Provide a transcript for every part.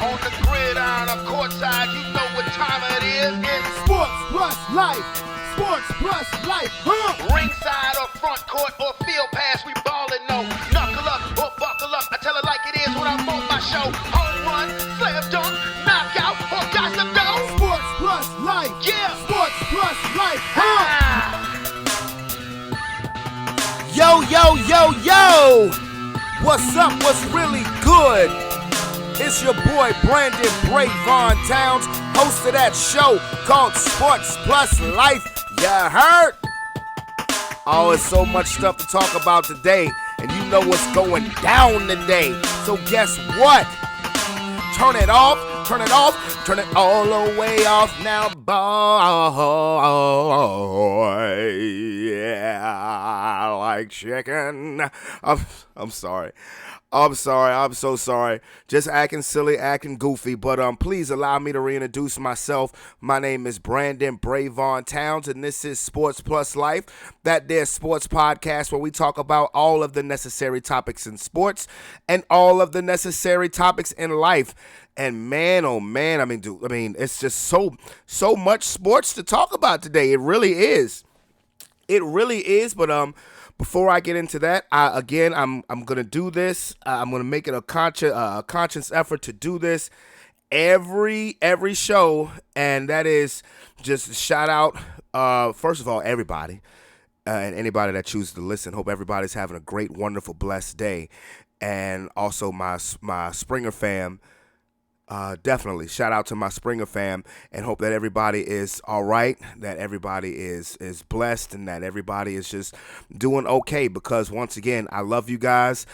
On the gridiron or courtside, you know what time it is. It's Sports plus life. Sports plus life. ringside or front court or field pass, we ballin' no. Knuckle up or buckle up. I tell it like it is when I'm on my show. Home run, slam dunk, knockout, or got to go. Sports plus life. Yeah. Sports plus life. Yo, yo, yo, yo! What's up? What's really good? It's your boy Brandon Brevon Towns, host of that show called Sports Plus Life. You heard? Oh, it's so much stuff to talk about today, and you know what's going down today. So guess what? Turn it off, turn it off, turn it all the way off now, boy. Yeah, I like chicken. I'm sorry. I'm so sorry. Just acting silly, acting goofy. But please allow me to reintroduce myself. My name is Brandon Brevon Towns, and this is Sports Plus Life, that there sports podcast where we talk about all of the necessary topics in sports and all of the necessary topics in life. And man, oh man, it's just so much sports to talk about today. It really is. But before I get into that, I'm gonna do this. I'm gonna make it a conscious effort to do this every show, and that is just shout out. First of all, everybody and anybody that chooses to listen. Hope everybody's having a great, wonderful, blessed day, and also my Springer fam. Definitely shout out to my Springer fam, and hope that everybody is all right, that everybody is blessed, and that everybody is just doing okay, because once again, I love you guys.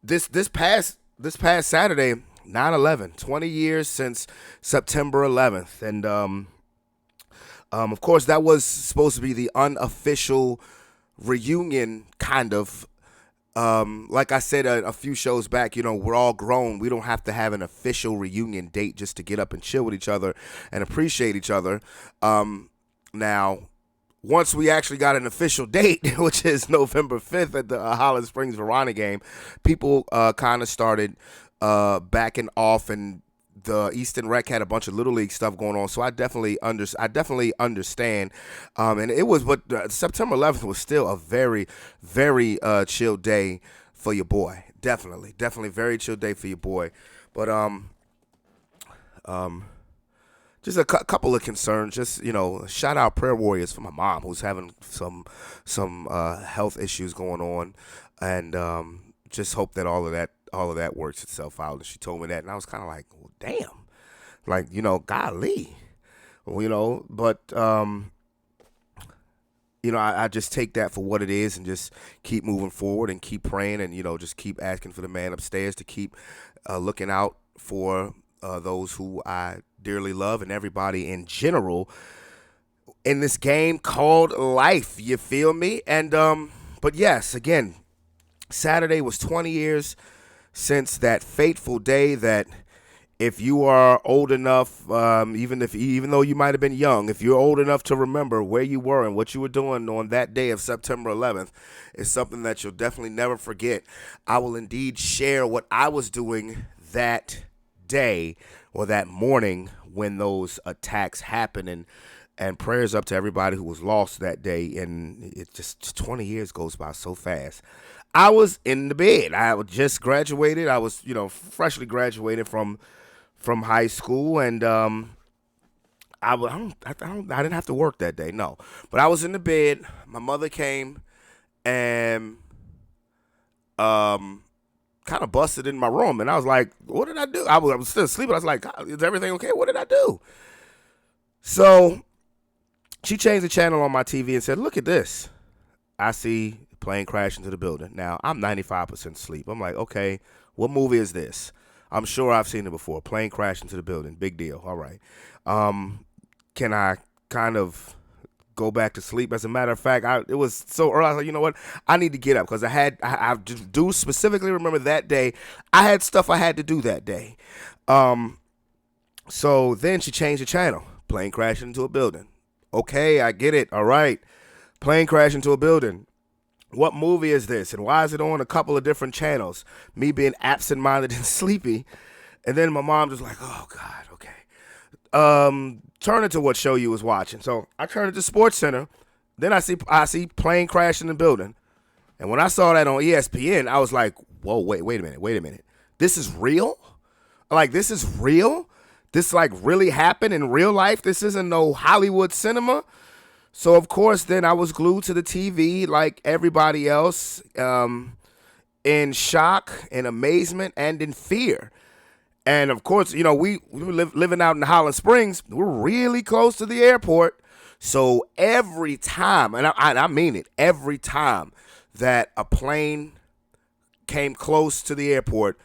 This past Saturday, 9/11, 20 years since September 11th, and of course that was supposed to be the unofficial reunion, kind of. Like I said a few shows back, you know, we're all grown. We don't have to have an official reunion date just to get up and chill with each other and appreciate each other. Now, once we actually got an official date, which is November 5th at the Holland Springs Verona game, people kind of started backing off, and the Easton Rec had a bunch of Little League stuff going on, so I definitely understand. And it was, but September 11th was still a very, very chill day for your boy. Definitely very chill day for your boy. But just a couple of concerns. Just, you know, shout out prayer warriors for my mom, who's having some health issues going on, and just hope that all of that works itself out. And she told me that, and I was kind of like, well, damn, like, you know, golly, you know. But you know, I just take that for what it is, and just keep moving forward and keep praying, and, you know, just keep asking for the man upstairs to keep looking out for those who I dearly love, and everybody in general in this game called life. You feel me? And but yes, again, Saturday was 20 years since that fateful day that, if you are old enough, even though you might have been young, if you're old enough to remember where you were and what you were doing on that day of September 11th, is something that you'll definitely never forget. I will indeed share what I was doing that day, or that morning, when those attacks happened, and prayers up to everybody who was lost that day. And it just, 20 years goes by so fast. I was in the bed. I just graduated. I was, you know, freshly graduated from high school, and I didn't have to work that day, no. But I was in the bed. My mother came and kind of busted in my room, and I was like, "What did I do?" I was still sleeping. I was like, "Is everything okay? What did I do?" So she changed the channel on my TV and said, "Look at this." I see plane crash into the building. Now, I'm 95% asleep. I'm like, okay, what movie is this? I'm sure I've seen it before. Plane crash into the building. Big deal. All right. Can I kind of go back to sleep? As a matter of fact, it was so early. I was like, you know what? I need to get up, because I do specifically remember that day. I had stuff I had to do that day. So then she changed the channel. Plane crashed into a building. Okay, I get it. All right. Plane crash into a building. What movie is this, and why is it on a couple of different channels? Me being absent-minded and sleepy, And then my mom just like, oh God, okay. Turn it to what show you was watching. So I turned it to Sports Center. Then I see plane crash in the building. And when I saw that on ESPN, I was like, whoa, wait a minute. This is real? Like, this is real? This, like, really happened in real life? This isn't no Hollywood cinema? So, of course, then I was glued to the TV like everybody else, in shock, in amazement, and in fear. And, of course, we were living out in Holland Springs. We're really close to the airport. So every time, and I mean it, every time that a plane came close to the airport,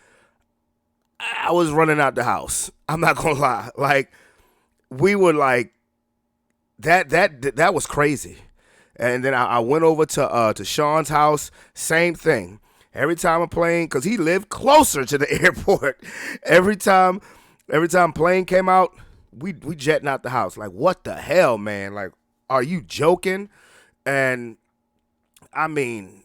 I was running out the house. I'm not gonna lie. Like, we were like, that was crazy. And then I went over to Sean's house. Same thing. Every time a plane, because he lived closer to the airport. Every time plane came out, we jetting out the house. Like, what the hell, man? Like, are you joking? And I mean,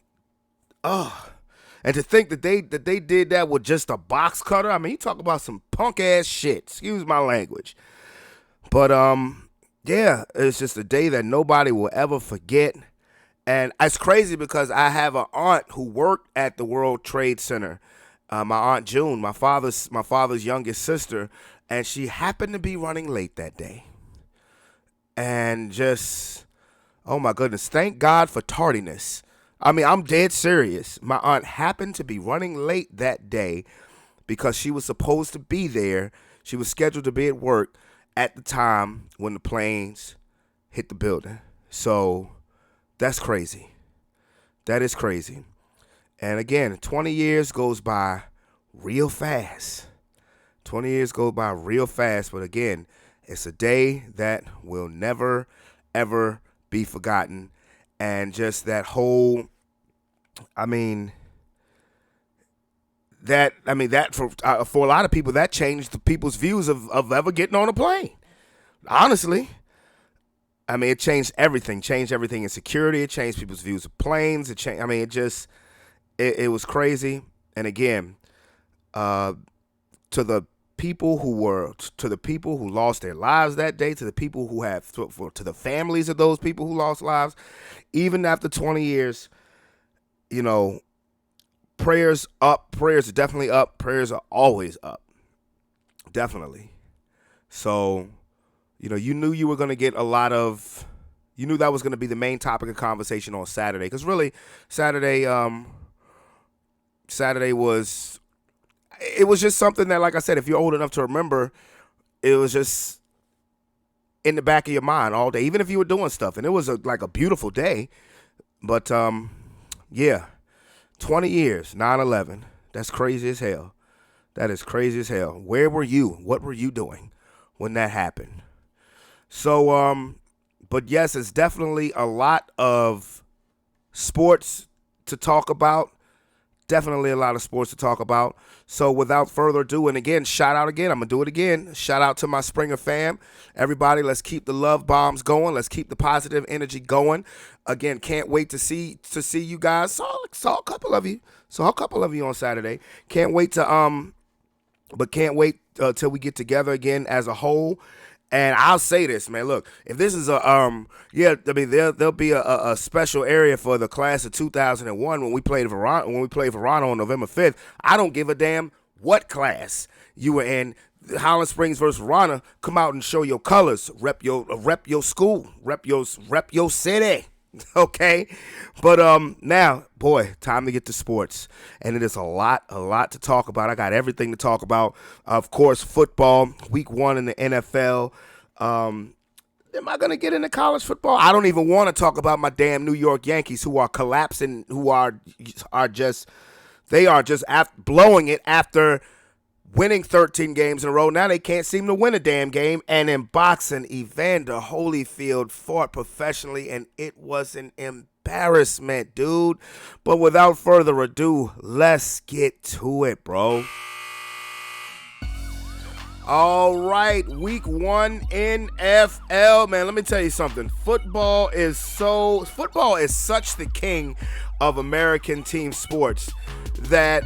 and to think that they did that with just a box cutter. I mean, you talk about some punk ass shit. Excuse my language. But yeah, it's just a day that nobody will ever forget. And it's crazy because I have an aunt who worked at the World Trade Center. My Aunt June, my father's youngest sister, and she happened to be running late that day. And just, oh my goodness, thank God for tardiness. I mean, I'm dead serious. My aunt happened to be running late that day because she was supposed to be there. She was scheduled to be at work at the time when the planes hit the building. So that's crazy. That is crazy. And again, 20 years goes by real fast. 20 years go by real fast. But again, it's a day that will never, ever be forgotten. And just that whole, that for a lot of people, that changed the people's views of ever getting on a plane. Honestly. I mean, it changed everything. Changed everything in security. It changed people's views of planes. It was crazy. And again, to the people who lost their lives that day, to the people to the families of those people who lost lives, even after 20 years, prayers up. Prayers are definitely up. Prayers are always up. Definitely. So, you knew you were going to get you knew that was going to be the main topic of conversation on Saturday. Because really, Saturday was just something that, like I said, if you're old enough to remember, it was just in the back of your mind all day, even if you were doing stuff. And it was like a beautiful day. But, yeah, 20 years, 9/11. That's crazy as hell. That is crazy as hell. Where were you? What were you doing when that happened? So, but yes, it's definitely a lot of sports to talk about. Definitely a lot of sports to talk about. So without further ado, and again, shout out again. I'm going to do it again. Shout out to my Springer fam. Everybody, let's keep the love bombs going. Let's keep the positive energy going. Again, can't wait to see you guys. Saw a couple of you. Saw a couple of you on Saturday. Can't wait till we get together again as a whole. And I'll say this, man. Look, if this is there'll be a special area for the class of 2001 when we play Verona on November 5th. I don't give a damn what class you were in. Holland Springs versus Verona. Come out and show your colors. Rep your school. Rep your city. Okay, but now, boy, time to get to sports, and it is a lot to talk about. I got everything to talk about. Of course, football, week 1 in the NFL. Am I gonna get into college football? I don't even want to talk about my damn New York Yankees, who are collapsing, who are just blowing it after winning 13 games in a row. Now they can't seem to win a damn game. And in boxing, Evander Holyfield fought professionally, and it was an embarrassment, dude. But without further ado, let's get to it, bro. All right, week 1 NFL, man. Let me tell you something. Football is such the king of American team sports that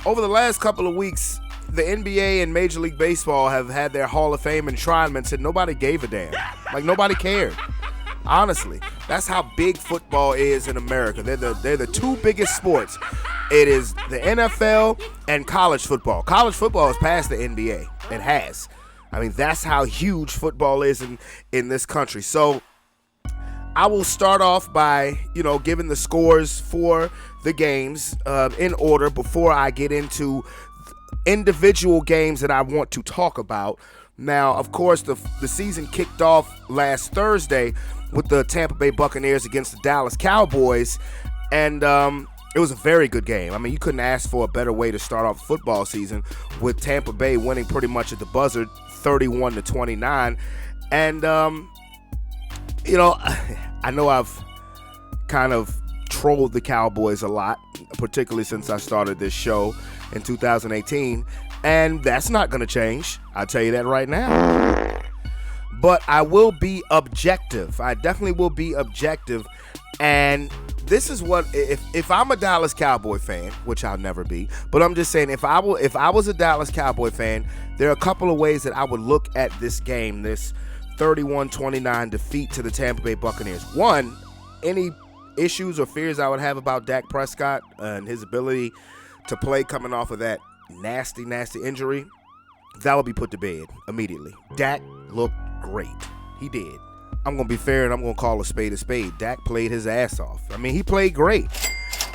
over the last couple of weeks, the NBA and Major League Baseball have had their Hall of Fame enshrinements and nobody gave a damn. Like, nobody cared. Honestly, that's how big football is in America. They're the two biggest sports. It is the NFL and college football. College football has passed the NBA. It has. I mean, that's how huge football is in this country. So I will start off by, giving the scores for the games in order before I get into individual games that I want to talk about. Now, of course, the season kicked off last Thursday with the Tampa Bay Buccaneers against the Dallas Cowboys, and it was a very good game. I mean, you couldn't ask for a better way to start off football season, with Tampa Bay winning pretty much at the buzzer, 31-29, and I know I've kind of trolled the Cowboys a lot, particularly since I started this show in 2018, and that's not going to change. I'll tell you that right now. But I will be objective. I definitely will be objective, and this is what, if I'm a Dallas Cowboy fan, which I'll never be, but I'm just saying, if I was a Dallas Cowboy fan, there are a couple of ways that I would look at this game, this 31-29 defeat to the Tampa Bay Buccaneers. One, any issues or fears I would have about Dak Prescott and his ability to play coming off of that nasty injury, that would be put to bed immediately. Dak looked great. He did. I'm going to be fair and I'm going to call a spade a spade. Dak played his ass off. I mean, he played great.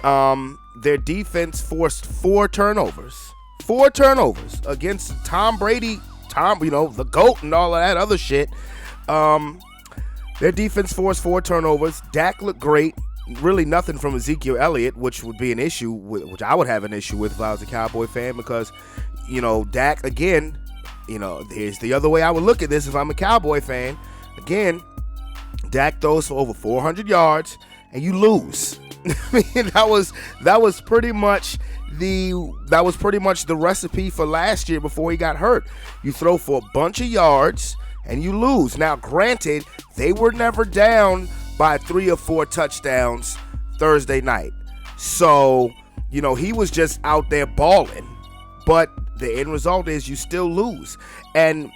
Their defense forced 4 turnovers. 4 turnovers against Tom Brady, the GOAT and all of that other shit. Their defense forced 4 turnovers. Dak looked great. Really nothing from Ezekiel Elliott, which would be an issue, which I would have an issue with if I was a Cowboy fan, because, Dak, again, here's the other way I would look at this if I'm a Cowboy fan. Again, Dak throws for over 400 yards, and you lose. I mean, that was pretty much the recipe for last year before he got hurt. You throw for a bunch of yards, and you lose. Now, granted, they were never down by 3 or 4 touchdowns Thursday night. So, he was just out there balling. But the end result is you still lose. And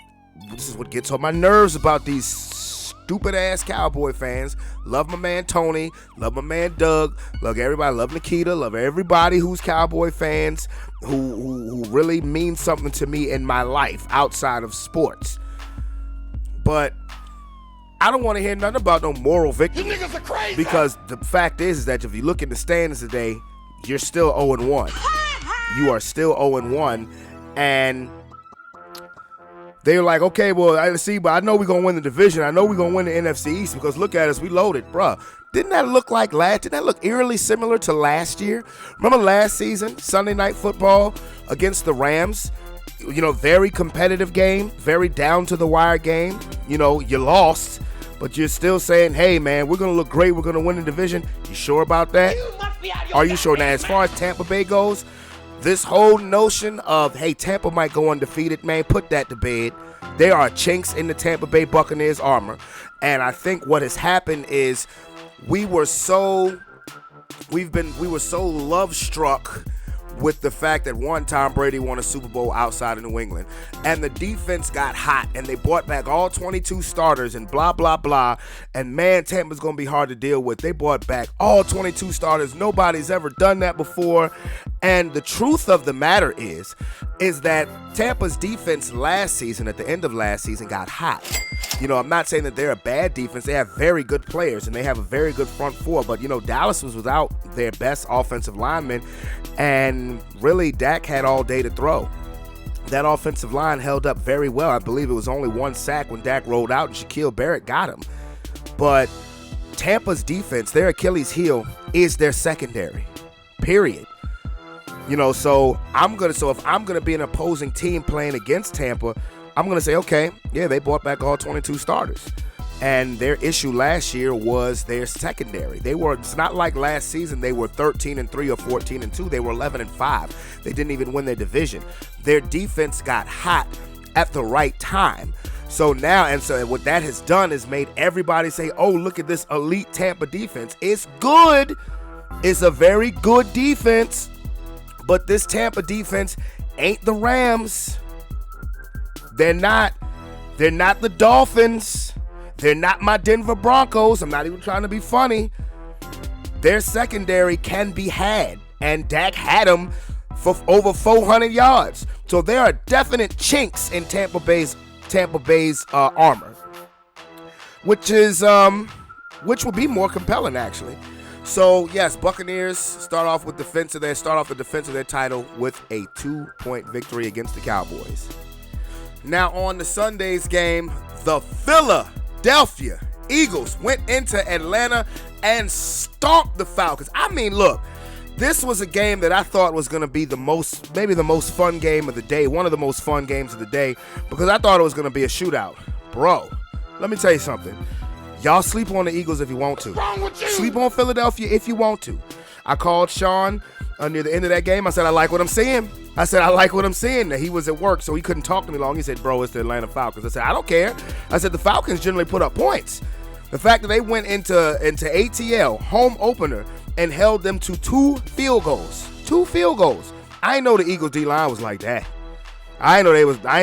this is what gets on my nerves about these stupid-ass Cowboy fans. Love my man Tony. Love my man Doug. Love everybody. Love Nikita. Love everybody who's Cowboy fans who really mean something to me in my life outside of sports. But I don't want to hear nothing about no moral victory. You niggas are crazy. Because the fact is that if you look in the standings today, you're still 0-1. You are still 0-1. And they're like, okay, well, I see, but I know we're going to win the division. I know we're going to win the NFC East because look at us. We loaded, bruh. Didn't that look eerily similar to last year? Remember last season, Sunday Night Football against the Rams? Very competitive game, very down-to-the-wire game. You lost. But you're still saying, hey, man, we're going to look great. We're going to win the division. You sure about that? Are you sure? Now, as far as Tampa Bay goes, this whole notion of, hey, Tampa might go undefeated, man, put that to bed. There are chinks in the Tampa Bay Buccaneers armor. And I think what has happened is we were so love-struck with the fact that, one, Tom Brady won a Super Bowl outside of New England, and the defense got hot, and they brought back all 22 starters and blah, blah, blah, and man, Tampa's going to be hard to deal with. They brought back all 22 starters. Nobody's ever done that before, and the truth of the matter is that Tampa's defense last season, at the end of last season, got hot. I'm not saying that they're a bad defense. They have very good players, and they have a very good front four, but, Dallas was without their best offensive lineman, and really, Dak had all day to throw. That offensive line held up very well. I believe it was only 1 sack when Dak rolled out and Shaquille Barrett got him. But Tampa's defense, their Achilles heel, is their secondary. Period. So if I'm gonna be an opposing team playing against Tampa, I'm gonna say, okay, yeah, they brought back all 22 starters. And their issue last year was their secondary. It's not like last season they were 13-3 or 14-2. They were 11-5. They didn't even win their division. Their defense got hot at the right time. So what that has done is made everybody say, oh, look at this elite Tampa defense. It's good. It's a very good defense. But this Tampa defense ain't the Rams. They're not the Dolphins. They're not my Denver Broncos. I'm not even trying to be funny. Their secondary can be had, and Dak had them for over 400 yards. So there are definite chinks in Tampa Bay's armor, which will be more compelling actually. So yes, Buccaneers start off the defense of their title with a 2-point victory against the Cowboys. Now on the Sunday's game, the Philadelphia Eagles went into Atlanta and stomped the Falcons. I mean, look, this was a game that I thought was going to be maybe the most fun game of the day, one of the most fun games of the day, because I thought it was going to be a shootout. Bro, let me tell you something. Y'all sleep on the Eagles if you want to. Sleep on Philadelphia if you want to. I called Sean near the end of that game. I said, I like what I'm seeing. Now, he was at work, so he couldn't talk to me long. He said, bro, it's the Atlanta Falcons. I said, I don't care. I said, the Falcons generally put up points. The fact that they went into ATL, home opener, and held them to 2 field goals. 2 field goals. I didn't know the Eagles D-line was like that. I didn't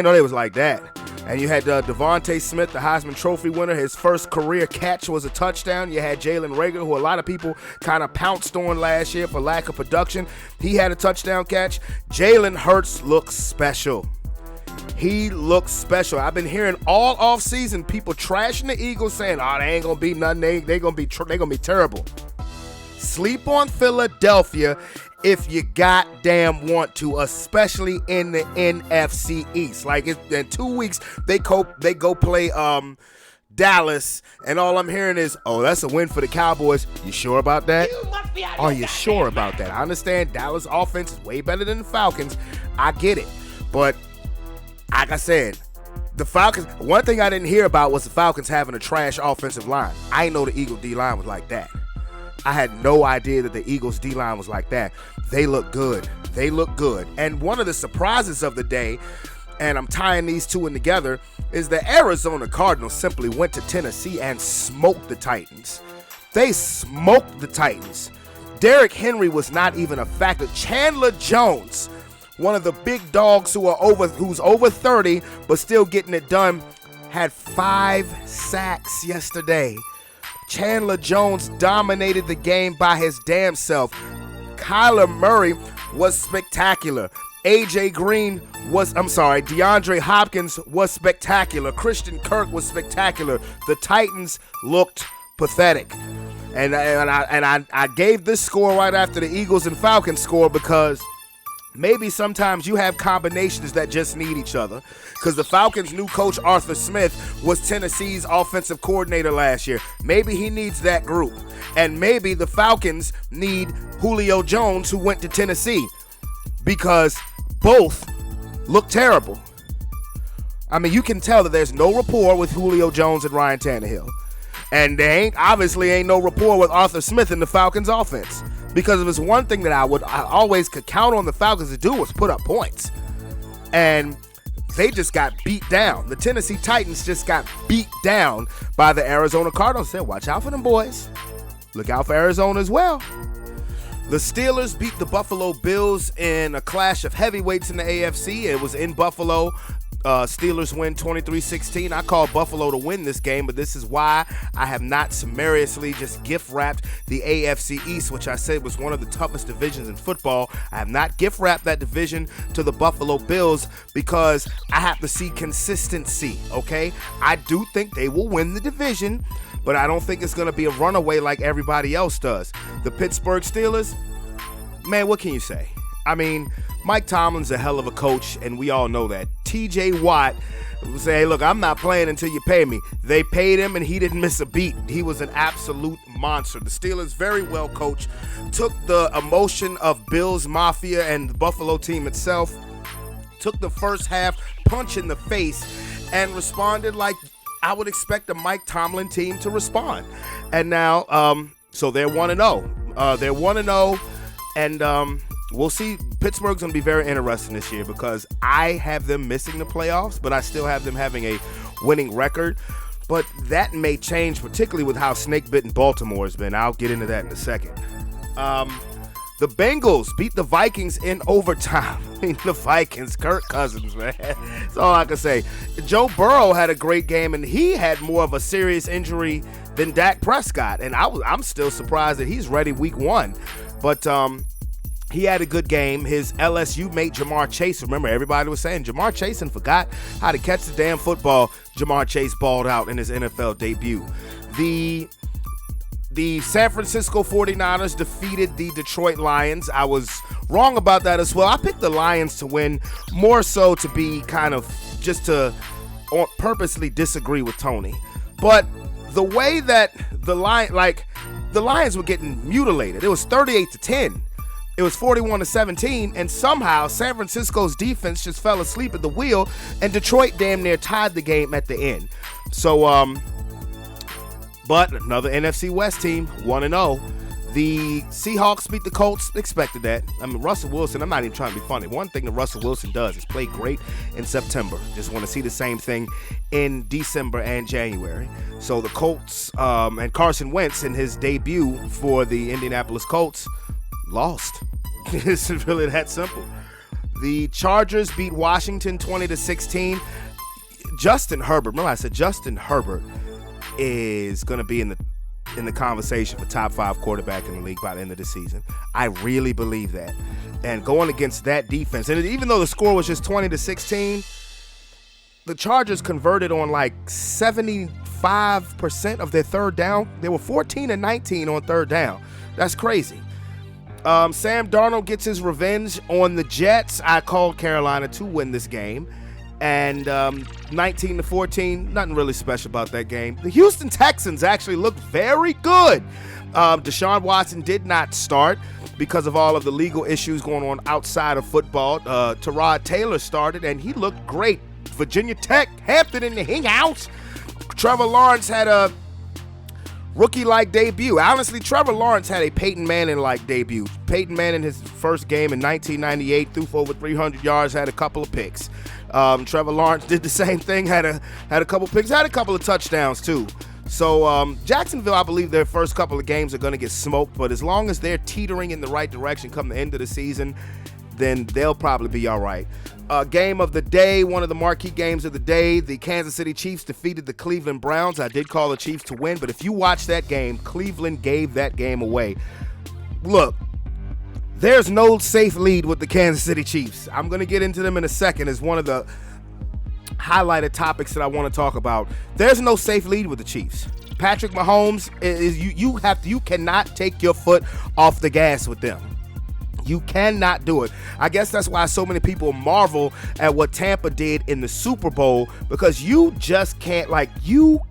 know they was like that. And you had Devonta Smith, the Heisman Trophy winner. His first career catch was a touchdown. You had Jalen Reagor, who a lot of people kind of pounced on last year for lack of production. He had a touchdown catch. Jalen Hurts looks special. He looks special. I've been hearing all offseason people trashing the Eagles saying, oh, they ain't going to be nothing. They going to be terrible. Sleep on Philadelphia if you goddamn want to, especially in the NFC East. Like in 2 weeks, they go play Dallas, and all I'm hearing is, oh, that's a win for the Cowboys. You sure about that? Are you sure about that? I understand Dallas offense is way better than the Falcons. I get it. But like I said, the Falcons, one thing I didn't hear about was the Falcons having a trash offensive line. I didn't know the Eagles D-line was like that. I had no idea that the Eagles D-line was like that. They look good. And one of the surprises of the day, and I'm tying these two in together, is the Arizona Cardinals simply went to Tennessee and smoked the Titans. They smoked the Titans. Derrick Henry was not even a factor. Chandler Jones, one of the big dogs who's over 30 but still getting it done, had 5 sacks yesterday. Chandler Jones dominated the game by his damn self. Kyler Murray was spectacular. DeAndre Hopkins was spectacular. Christian Kirk was spectacular. The Titans looked pathetic. And I gave this score right after the Eagles and Falcons score because maybe sometimes you have combinations that just need each other. Because the Falcons' new coach, Arthur Smith, was Tennessee's offensive coordinator last year. Maybe he needs that group. And maybe the Falcons need Julio Jones, who went to Tennessee. Because both look terrible. I mean, you can tell that there's no rapport with Julio Jones and Ryan Tannehill. And there obviously ain't no rapport with Arthur Smith in the Falcons' offense. Because if it's one thing that I always could count on the Falcons to do was put up points. And they just got beat down. The Tennessee Titans just got beat down by the Arizona Cardinals. Said, watch out for them boys. Look out for Arizona as well. The Steelers beat the Buffalo Bills in a clash of heavyweights in the AFC. It was in Buffalo. Steelers win 23-16. I called Buffalo to win this game, but this is why I have not summariously just gift-wrapped the AFC East, which I said was one of the toughest divisions in football. I have not gift-wrapped that division to the Buffalo Bills because I have to see consistency, okay? I do think they will win the division, but I don't think it's going to be a runaway like everybody else does. The Pittsburgh Steelers, man, what can you say? I mean, Mike Tomlin's a hell of a coach, and we all know that. TJ Watt would say, hey, look, I'm not playing until you pay me. They paid him, and he didn't miss a beat. He was an absolute monster. The Steelers, very well coached, took the emotion of Bills Mafia and the Buffalo team itself, took the first half punch in the face, and responded like I would expect a Mike Tomlin team to respond. And now, so they're 1-0. They're 1-0, and we'll see. Pittsburgh's going to be very interesting this year because I have them missing the playoffs, but I still have them having a winning record. But that may change, particularly with how snake-bitten Baltimore has been. I'll get into that in a second. The Bengals beat the Vikings in overtime. I mean, the Vikings, Kirk Cousins, man. That's all I can say. Joe Burrow had a great game, and he had more of a serious injury than Dak Prescott. And I'm still surprised that he's ready week 1. But he had a good game. His LSU mate, Jamar Chase, remember everybody was saying Jamar Chase and forgot how to catch the damn football. Jamar Chase balled out in his NFL debut. The San Francisco 49ers defeated the Detroit Lions. I was wrong about that as well. I picked the Lions to win, more so to be kind of just to purposely disagree with Tony. But the way that the Lions were getting mutilated, it was 38-10. It was 41-17, and somehow San Francisco's defense just fell asleep at the wheel, and Detroit damn near tied the game at the end. So, but another NFC West team, 1-0. The Seahawks beat the Colts. Expected that. I mean, Russell Wilson, I'm not even trying to be funny. One thing that Russell Wilson does is play great in September. Just want to see the same thing in December and January. So the Colts and Carson Wentz in his debut for the Indianapolis Colts lost. It's really that simple. The Chargers beat Washington 20-16. Justin Herbert, remember I said Justin Herbert is going to be in the conversation for top 5 quarterback in the league by the end of the season. I really believe that. And going against that defense, and even though the score was just 20-16, the Chargers converted on like 75% of their third down. They were 14-19 on third down. That's crazy. Sam Darnold gets his revenge on the Jets. I called Carolina to win this game. And 19-14, nothing really special about that game. The Houston Texans actually looked very good. Deshaun Watson did not start because of all of the legal issues going on outside of football. Tyrod Taylor started, and he looked great. Virginia Tech, Hampton in the hang house. Trevor Lawrence had a rookie-like debut. Honestly, Trevor Lawrence had a Peyton Manning-like debut. Peyton Manning, his first game in 1998, threw for over 300 yards, had a couple of picks. Trevor Lawrence did the same thing, had a couple picks, had a couple of touchdowns too. So Jacksonville, I believe their first couple of games are going to get smoked, but as long as they're teetering in the right direction come the end of the season, then they'll probably be all right. Game of the day, one of the marquee games of the day, the Kansas City Chiefs defeated the Cleveland Browns. I did call the Chiefs to win, but if you watch that game, Cleveland gave that game away. Look, there's no safe lead with the Kansas City Chiefs. I'm going to get into them in a second as one of the highlighted topics that I want to talk about. There's no safe lead with the Chiefs. Patrick Mahomes, you cannot take your foot off the gas with them. You cannot do it. I guess that's why so many people marvel at what Tampa did in the Super Bowl, because you just can't, you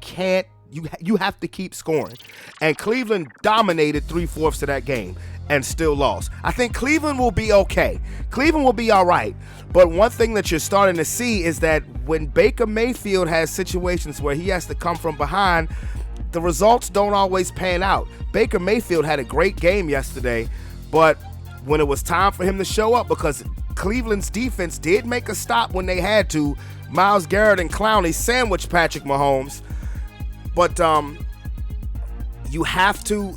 have to keep scoring. And Cleveland dominated 3/4 of that game and still lost. I think Cleveland will be okay. Cleveland will be all right. But one thing that you're starting to see is that when Baker Mayfield has situations where he has to come from behind, the results don't always pan out. Baker Mayfield had a great game yesterday, but when it was time for him to show up, because Cleveland's defense did make a stop when they had to, Myles Garrett and Clowney sandwiched Patrick Mahomes. But you have to,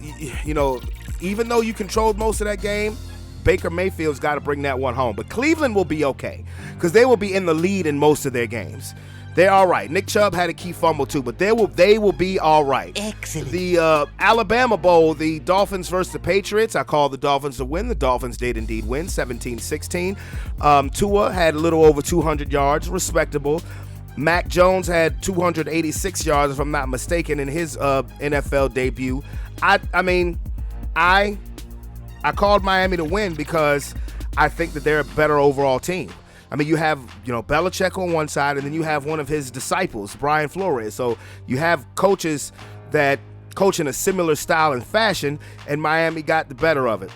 even though you controlled most of that game, Baker Mayfield's got to bring that one home. But Cleveland will be okay because they will be in the lead in most of their games. They're all right. Nick Chubb had a key fumble too, but they will be all right. Excellent. The Alabama Bowl, the Dolphins versus the Patriots. I called the Dolphins to win. The Dolphins did indeed win, 17-16. Tua had a little over 200 yards, respectable. Mac Jones had 286 yards, if I'm not mistaken, in his NFL debut. I called Miami to win because I think that they're a better overall team. I mean, you have, Belichick on one side, and then you have one of his disciples, Brian Flores. So you have coaches that coach in a similar style and fashion, and Miami got the better of it.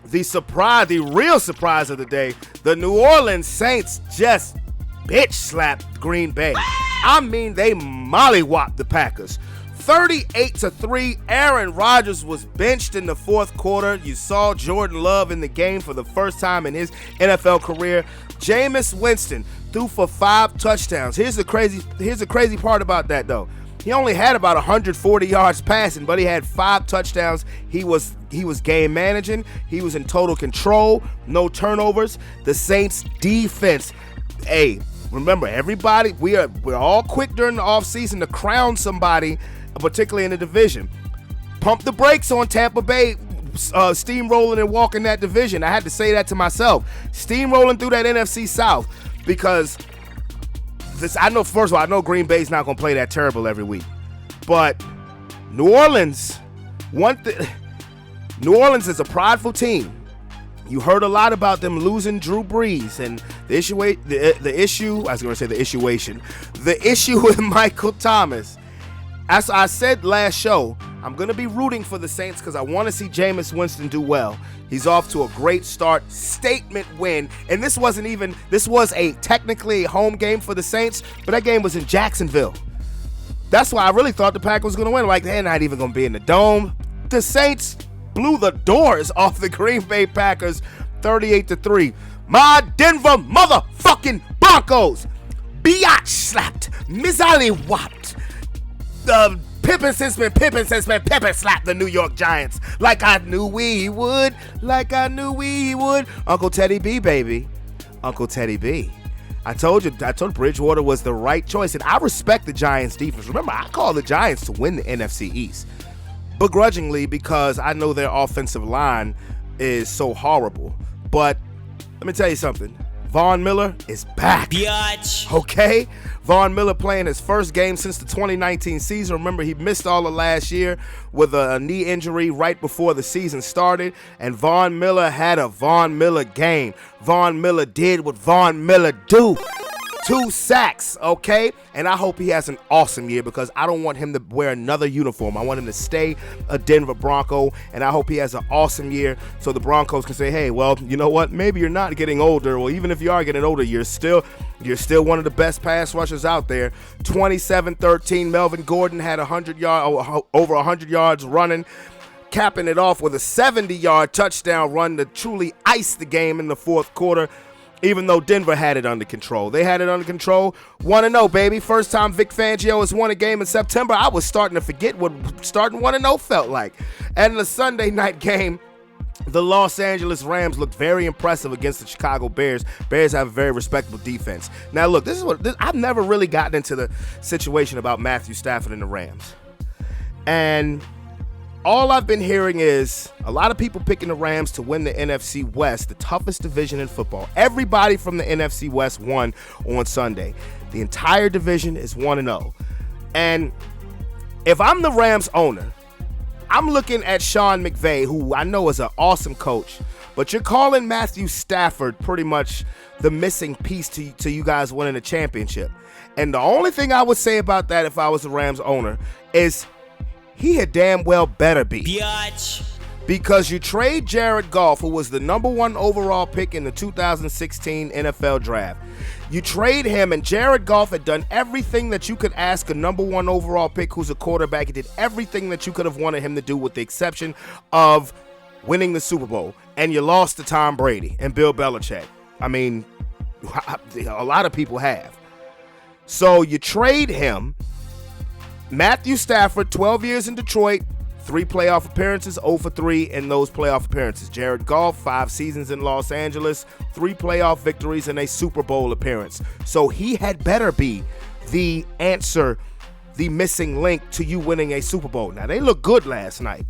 The real surprise of the day, the New Orleans Saints just bitch slapped Green Bay. I mean, they mollywopped the Packers. 38-3, Aaron Rodgers was benched in the fourth quarter. You saw Jordan Love in the game for the first time in his NFL career. Jameis Winston threw for 5 touchdowns. Here's the crazy part about that, though. He only had about 140 yards passing, but he had 5 touchdowns. He was game managing. He was in total control. No turnovers. The Saints defense. Hey, remember, everybody, we're all quick during the offseason to crown somebody, particularly in the division. Pump the brakes on Tampa Bay, steamrolling and walking that division. I had to say that to myself. Steamrolling through that NFC South, because I know, first of all, I know Green Bay's not going to play that terrible every week. But New Orleans, New Orleans is a prideful team. You heard a lot about them losing Drew Brees and the issue with Michael Thomas. As I said last show, I'm going to be rooting for the Saints because I want to see Jameis Winston do well. He's off to a great start, statement win, and this was technically a home game for the Saints, but that game was in Jacksonville. That's why I really thought the Packers was going to win. Like, they're not even going to be in the Dome. The Saints blew the doors off the Green Bay Packers, 38-3. My Denver motherfucking Broncos biatch slapped, Mizali whopped. The Pippen slapped the New York Giants like I knew we would. Uncle Teddy B, baby. Uncle Teddy B. I told Bridgewater was the right choice, and I respect the Giants defense. Remember, I call the Giants to win the NFC East. Begrudgingly, because I know their offensive line is so horrible. But let me tell you something. Vaughn Miller is back. Biatch. Okay? Vaughn Miller playing his first game since the 2019 season. Remember, he missed all of last year with a knee injury right before the season started. And Vaughn Miller had a Vaughn Miller game. Vaughn Miller did what Vaughn Miller do. 2 sacks, okay? And I hope he has an awesome year because I don't want him to wear another uniform. I want him to stay a Denver Bronco, and I hope he has an awesome year so the Broncos can say, hey, well, you know what? Maybe you're not getting older. Well, even if you are getting older, you're still one of the best pass rushers out there. 27-13, Melvin Gordon had over 100 yards running, capping it off with a 70-yard touchdown run to truly ice the game in the fourth quarter. Even though Denver had it under control. They had it under control. 1-0, baby. First time Vic Fangio has won a game in September. I was starting to forget what starting 1-0 felt like. And the Sunday night game, the Los Angeles Rams looked very impressive against the Chicago Bears. Bears have a very respectable defense. Now, look, I've never really gotten into the situation about Matthew Stafford and the Rams. And all I've been hearing is a lot of people picking the Rams to win the NFC West, the toughest division in football. Everybody from the NFC West won on Sunday. The entire division is 1-0. And if I'm the Rams owner, I'm looking at Sean McVay, who I know is an awesome coach, but you're calling Matthew Stafford pretty much the missing piece to you guys winning a championship. And the only thing I would say about that if I was the Rams owner is he had damn well better be. Biatch. Because you trade Jared Goff, who was the number 1 overall pick in the 2016 NFL draft. You trade him, and Jared Goff had done everything that you could ask a number 1 overall pick who's a quarterback. He did everything that you could have wanted him to do with the exception of winning the Super Bowl. And you lost to Tom Brady and Bill Belichick. I mean, a lot of people have. So you trade him. Matthew Stafford, 12 years in Detroit, 3 playoff appearances, 0 for 3 in those playoff appearances. Jared Goff, 5 seasons in Los Angeles, 3 playoff victories and a Super Bowl appearance. So he had better be the answer, the missing link to you winning a Super Bowl. Now, they looked good last night.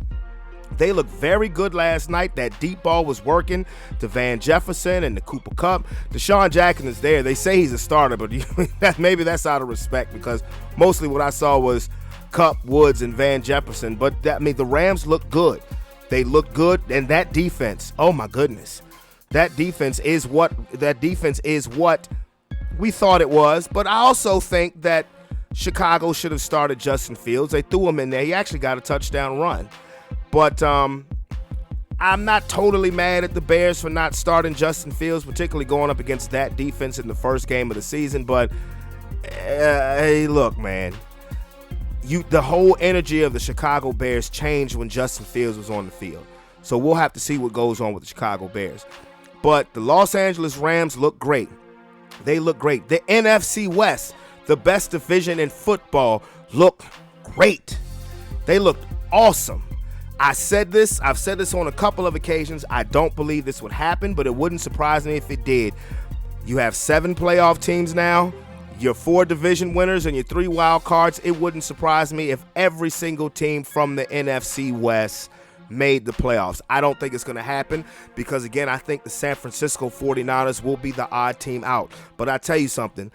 They looked very good last night. That deep ball was working to Van Jefferson and the Cooper Kupp. Deshaun Jackson is there. They say he's a starter, but maybe that's out of respect because mostly what I saw was Kupp, Woods, and Van Jefferson. But the Rams looked good. They looked good, and that defense, oh my goodness. That defense is what we thought it was. But I also think that Chicago should have started Justin Fields. They threw him in there. He actually got a touchdown run. But I'm not totally mad at the Bears for not starting Justin Fields, particularly going up against that defense in the first game of the season. But, hey, look, man. The whole energy of the Chicago Bears changed when Justin Fields was on the field. So we'll have to see what goes on with the Chicago Bears. But the Los Angeles Rams look great. They look great. The NFC West, the best division in football, look great. They looked awesome. I've said this on a couple of occasions. I don't believe this would happen, but it wouldn't surprise me if it did. You have 7 playoff teams now, your 4 division winners and your 3 wild cards. It wouldn't surprise me if every single team from the NFC West made the playoffs. I don't think it's going to happen because, again, I think the San Francisco 49ers will be the odd team out. But I tell you something,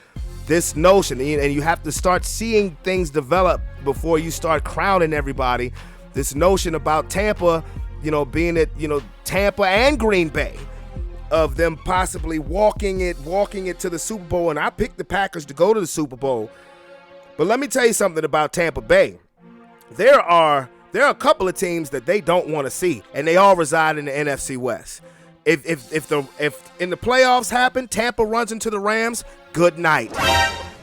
this notion, and you have to start seeing things develop before you start crowning everybody. This notion about Tampa, being at, Tampa and Green Bay, of them possibly walking it to the Super Bowl. And I picked the Packers to go to the Super Bowl. But let me tell you something about Tampa Bay. There are a couple of teams that they don't want to see, and they all reside in the NFC West. If in the playoffs happen, Tampa runs into the Rams, good night.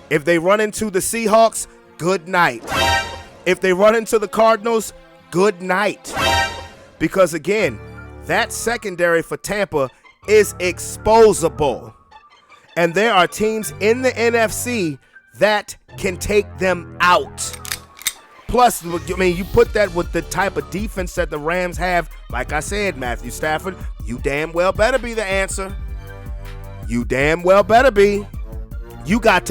If they run into the Seahawks, good night. If they run into the Cardinals, good night. Because again, that secondary for Tampa is exposable. And there are teams in the NFC that can take them out. Plus, you put that with the type of defense that the Rams have. Like I said, Matthew Stafford, you damn well better be the answer. You damn well better be. You have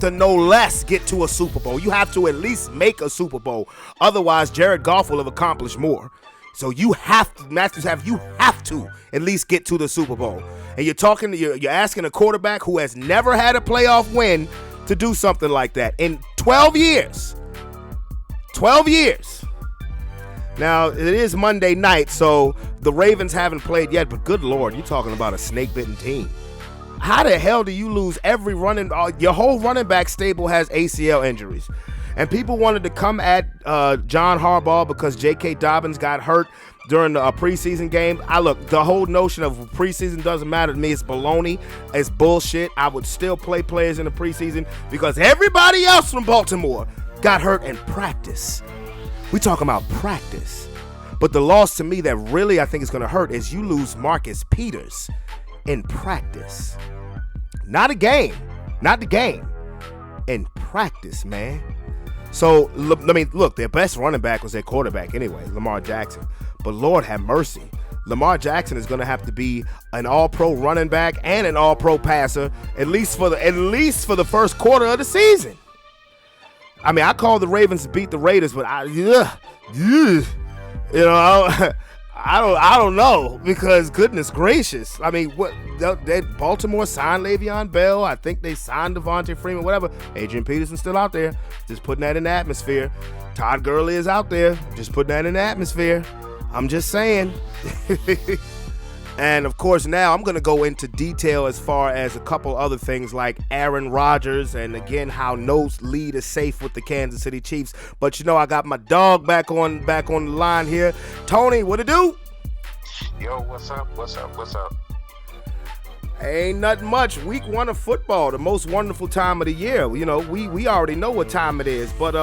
to no less get to a Super Bowl. You have to at least make a Super Bowl. Otherwise, Jared Goff will have accomplished more. So you have to at least get to the Super Bowl. And you're asking a quarterback who has never had a playoff win to do something like that in 12 years. 12 years. Now, it is Monday night, so the Ravens haven't played yet, but good Lord, you're talking about a snake-bitten team. How the hell do you lose your whole running back stable has ACL injuries? And people wanted to come at John Harbaugh because J.K. Dobbins got hurt during a preseason game. Look, the whole notion of preseason doesn't matter to me. It's baloney. It's bullshit. I would still play players in the preseason because everybody else from Baltimore got hurt in practice. We talking about practice. But the loss to me that really I think is going to hurt is you lose Marcus Peters in practice. Not a game. Not the game. In practice, man. So, look, their best running back was their quarterback anyway, Lamar Jackson. But Lord have mercy. Lamar Jackson is going to have to be an all-pro running back and an all-pro passer at least for the first quarter of the season. I call the Ravens to beat the Raiders, but I don't know because goodness gracious. Baltimore signed Le'Veon Bell. I think they signed Devonta Freeman, whatever. Adrian Peterson's still out there, just putting that in the atmosphere. Todd Gurley is out there, just putting that in the atmosphere. I'm just saying. And of course, now I'm going to go into detail as far as a couple other things like Aaron Rodgers and again how no lead is safe with the Kansas City Chiefs. But I got my dog back on the line here. Tony, what it do? Yo, what's up? Ain't nothing much. Week 1 of football, the most wonderful time of the year. We already know what time it is, but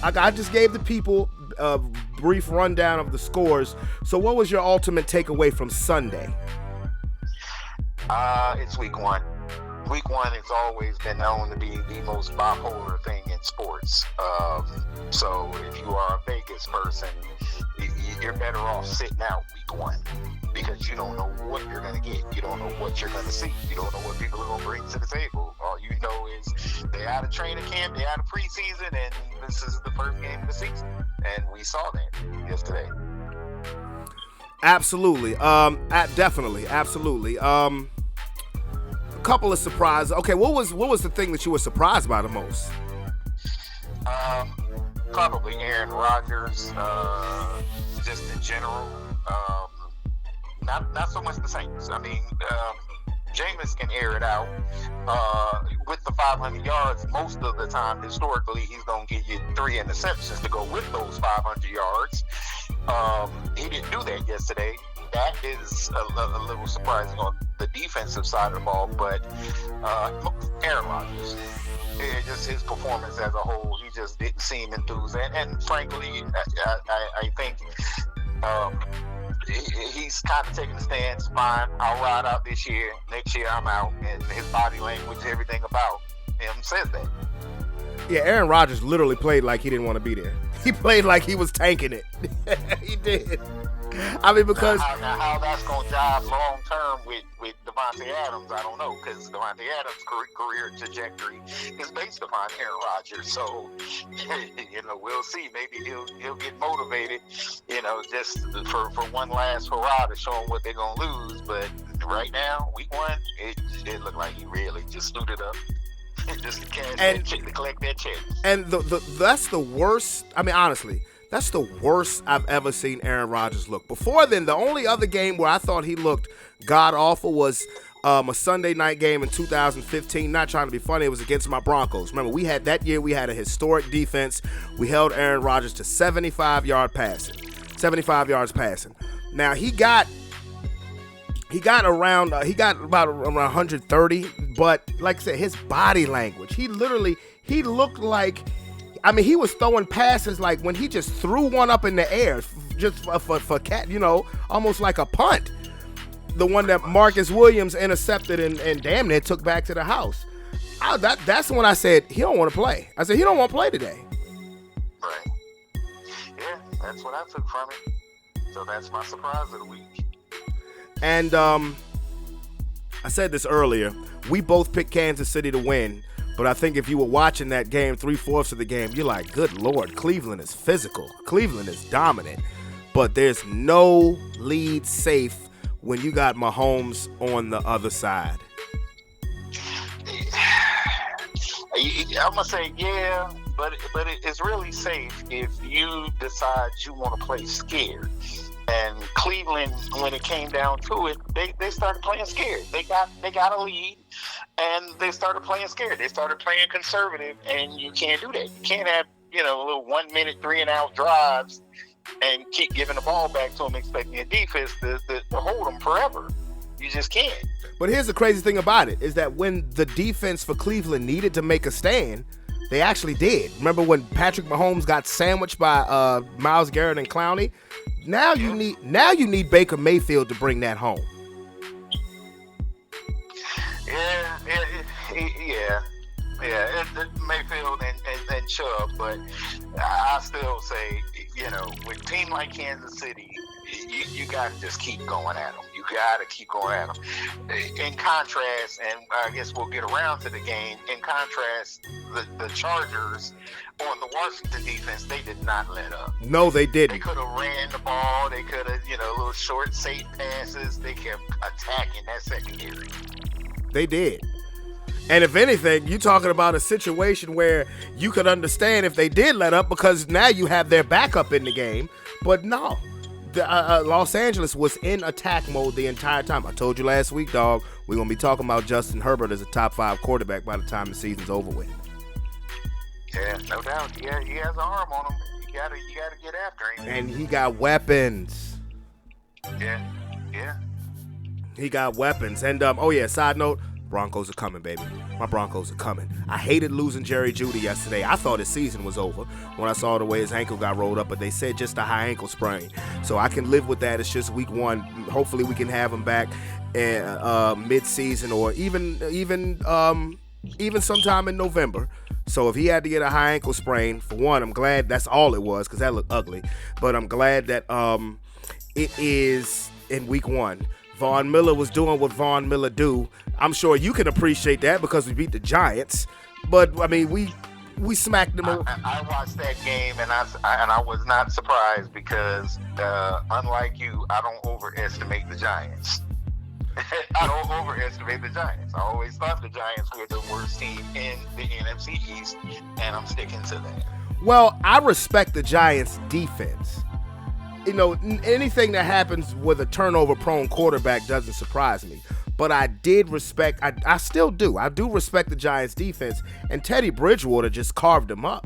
I just gave the people a brief rundown of the scores. So what was your ultimate takeaway from Sunday? It's week 1. Week 1 has always been known to be the most bipolar thing in sports. So if you are a Vegas person, you're better off sitting out week 1 because you don't know what you're going to get. You don't know what you're going to see. You don't know what people are going to bring to the table. All you know is they're out of training camp, they're out of preseason, and this is the first game of the season. And we saw that yesterday. Absolutely. Definitely. Absolutely. A couple of surprises. Okay, what was the thing that you were surprised by the most? Probably Aaron Rodgers, just in general. Not so much the Saints. Jameis can air it out. With the 500 yards, most of the time, historically, he's going to give you 3 interceptions to go with those 500 yards. He didn't do that yesterday. That is a little surprising on the defensive side of the ball, but Aaron Rodgers, just his performance as a whole, he just didn't seem enthused. And frankly, I think he's kind of taking a stance. Fine, I'll ride out this year. Next year, I'm out. And his body language, everything about him says that. Yeah, Aaron Rodgers literally played like he didn't want to be there. He played like he was tanking it. He did. I mean, because how that's going to jive long term with Devonta Adams, I don't know, because Devonta Adams' career trajectory is based upon Aaron Rodgers. So, we'll see. Maybe he'll get motivated, just for one last hurrah to show them what they're going to lose. But right now, week 1, it looked like he really just suited up. Just to cash that check, to collect that check. And that's the worst. I mean, honestly, that's the worst I've ever seen Aaron Rodgers look. Before then, the only other game where I thought he looked god-awful was a Sunday night game in 2015. Not trying to be funny, it was against my Broncos. Remember, we had a historic defense. We held Aaron Rodgers to 75 yards passing. Now, he got about 130, but like I said, his body language, he looked like, I mean, he was throwing passes like when he just threw one up in the air just for cat, almost like a punt. The one that Marcus Williams intercepted and damn near took back to the house. That's when I said, he don't want to play. I said, he don't want to play today. Right. Yeah, that's what I took from it. So that's my surprise of the week. And I said this earlier, we both picked Kansas City to win, but I think if you were watching that game, 3/4 of the game, you're like, good Lord, Cleveland is physical. Cleveland is dominant. But there's no lead safe when you got Mahomes on the other side. I'm going to say, yeah, but it's really safe if you decide you want to play scared. And Cleveland, when it came down to it, they started playing scared. They got a lead, and they started playing scared. They started playing conservative, and you can't do that. You can't have little 1 minute 3-and-out drives and keep giving the ball back to them, expecting a defense to hold them forever. You just can't. But here's the crazy thing about it, is that when the defense for Cleveland needed to make a stand, they actually did. Remember when Patrick Mahomes got sandwiched by Myles Garrett and Clowney? Now you need Baker Mayfield to bring that home. Yeah. Mayfield and Chubb, but I still say, with a team like Kansas City, you got to just keep going at them. You got to keep going at them. In contrast, and I guess we'll get around to the game, in contrast, the Chargers on the Washington defense, they did not let up. No, they didn't. They could have ran the ball. They could have, little short, safe passes. They kept attacking that secondary. They did. And if anything, you're talking about a situation where you could understand if they did let up because now you have their backup in the game. But no, Los Angeles was in attack mode the entire time. I told you last week, dog, we're going to be talking about Justin Herbert as a top 5 quarterback by the time the season's over with. Yeah, no doubt. Yeah, he has an arm on him. You gotta get after him. And he got weapons. Yeah. He got weapons. And side note, Broncos are coming, baby. My Broncos are coming. I hated losing Jerry Jeudy yesterday. I thought his season was over when I saw the way his ankle got rolled up, but they said just a high ankle sprain. So I can live with that. It's just week 1. Hopefully we can have him back mid-season or even sometime in November. So if he had to get a high ankle sprain, for one, I'm glad that's all it was because that looked ugly. But I'm glad that it is in week 1. Vaughn Miller was doing what Vaughn Miller do. I'm sure you can appreciate that because we beat the Giants. But, I mean, we smacked them. I watched that game, and I was not surprised because, unlike you, I don't overestimate the Giants. I don't overestimate the Giants. I always thought the Giants were the worst team in the NFC East, and I'm sticking to that. Well, I respect the Giants' defense. Anything that happens with a turnover-prone quarterback doesn't surprise me. But I did respect, I still do. I do respect the Giants' defense, and Teddy Bridgewater just carved them up.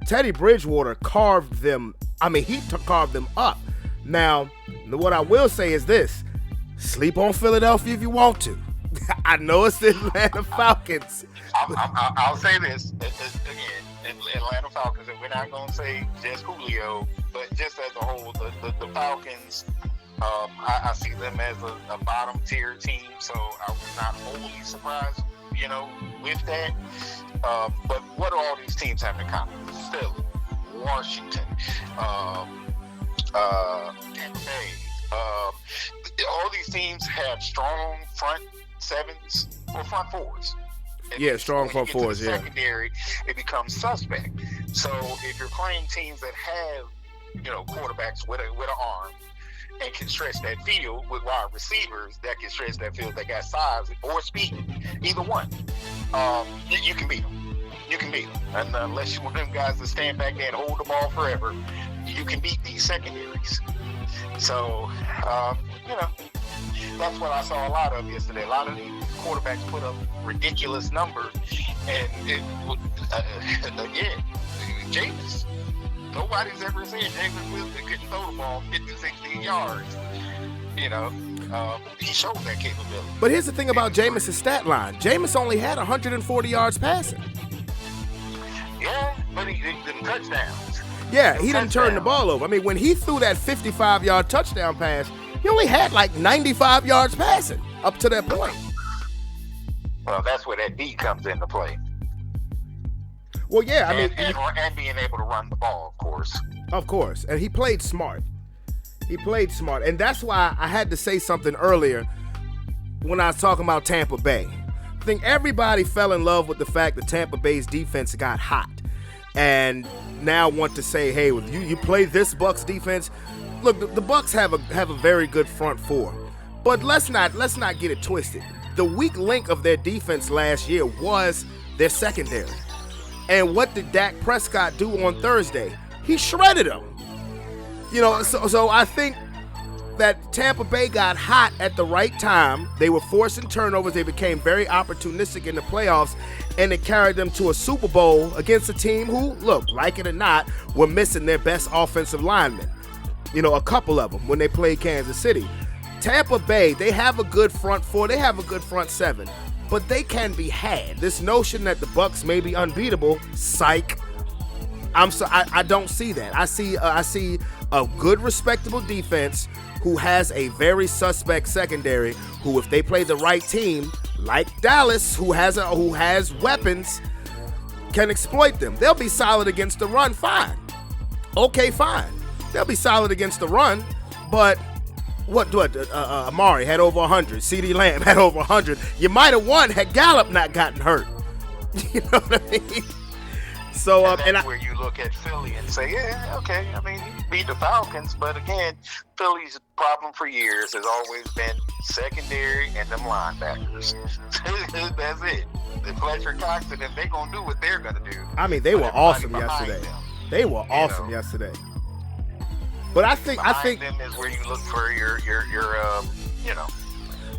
Teddy Bridgewater carved them, carved them up. Now, what I will say is this. Sleep on Philadelphia if you want to. I know it's the Atlanta Falcons. I'll say this again, Atlanta Falcons, and we're not going to say just Julio, but just as a whole, the Falcons, I see them as a bottom tier team, so I was not wholly surprised with that. But what do all these teams have in common? Philly, Washington, Tampa Bay. All these teams have strong front sevens or front fours. Yeah, strong front fours. Yeah. Secondary, it becomes suspect. So if you're playing teams that have, quarterbacks with an arm and can stretch that field, with wide receivers that can stretch that field, that got size or speed, either one, you can beat them. You can beat them. And unless you want them guys to stand back there and hold the ball forever, you can beat these secondaries. So, that's what I saw a lot of yesterday. A lot of these quarterbacks put up ridiculous numbers. And again, Jameis, nobody's ever said Jameis Winston couldn't throw the ball 50, 60 yards. He showed that capability. But here's the thing about Jameis' stat line. Jameis only had 140 yards passing. Yeah, but he didn't touchdowns. Yeah, he didn't turn the ball over. I mean, when he threw that 55-yard touchdown pass, he only had like 95 yards passing up to that point. Well, that's where that D comes into play. Well, yeah, I mean... And being able to run the ball, of course. Of course. And he played smart. And that's why I had to say something earlier when I was talking about Tampa Bay. I think everybody fell in love with the fact that Tampa Bay's defense got hot. And now want to say, hey, you play this Bucs defense. Look, the Bucs have a very good front four. But let's not get it twisted. The weak link of their defense last year was their secondary. And what did Dak Prescott do on Thursday? He shredded them. So I think that Tampa Bay got hot at the right time. They were forcing turnovers. They became very opportunistic in the playoffs, and it carried them to a Super Bowl against a team who, look, like it or not, were missing their best offensive linemen. A couple of them when they played Kansas City. Tampa Bay, they have a good front four. They have a good front seven, but they can be had. This notion that the Bucs may be unbeatable, psych. I don't see that. I see a good, respectable defense who has a very suspect secondary. Who, if they play the right team, like Dallas, who has weapons, can exploit them. They'll be solid against the run. Fine. Okay, fine. They'll be solid against the run, but Amari had over 100. CeeDee Lamb had over 100. You might have won had Gallup not gotten hurt. You know what I mean? So, and that's where you look at Philly and say, yeah, okay. I mean, he beat the Falcons, but again, Philly's problem for years has always been secondary and them linebackers. That's it. The Fletcher Cox, and if they're going to do what they're going to do. I mean, they were awesome yesterday. They were awesome yesterday. But I think them is where you look for your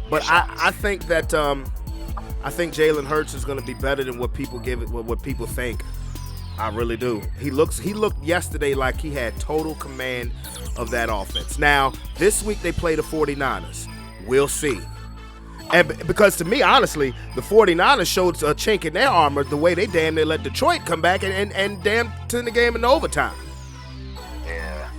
But I think that I think Jalen Hurts is going to be better than what people what people think. I really do. He looked yesterday like he had total command of that offense. Now, this week they play the 49ers. We'll see. And because to me, honestly, the 49ers showed a chink in their armor the way they damn near let Detroit come back and damn turn the game into overtime. Yeah.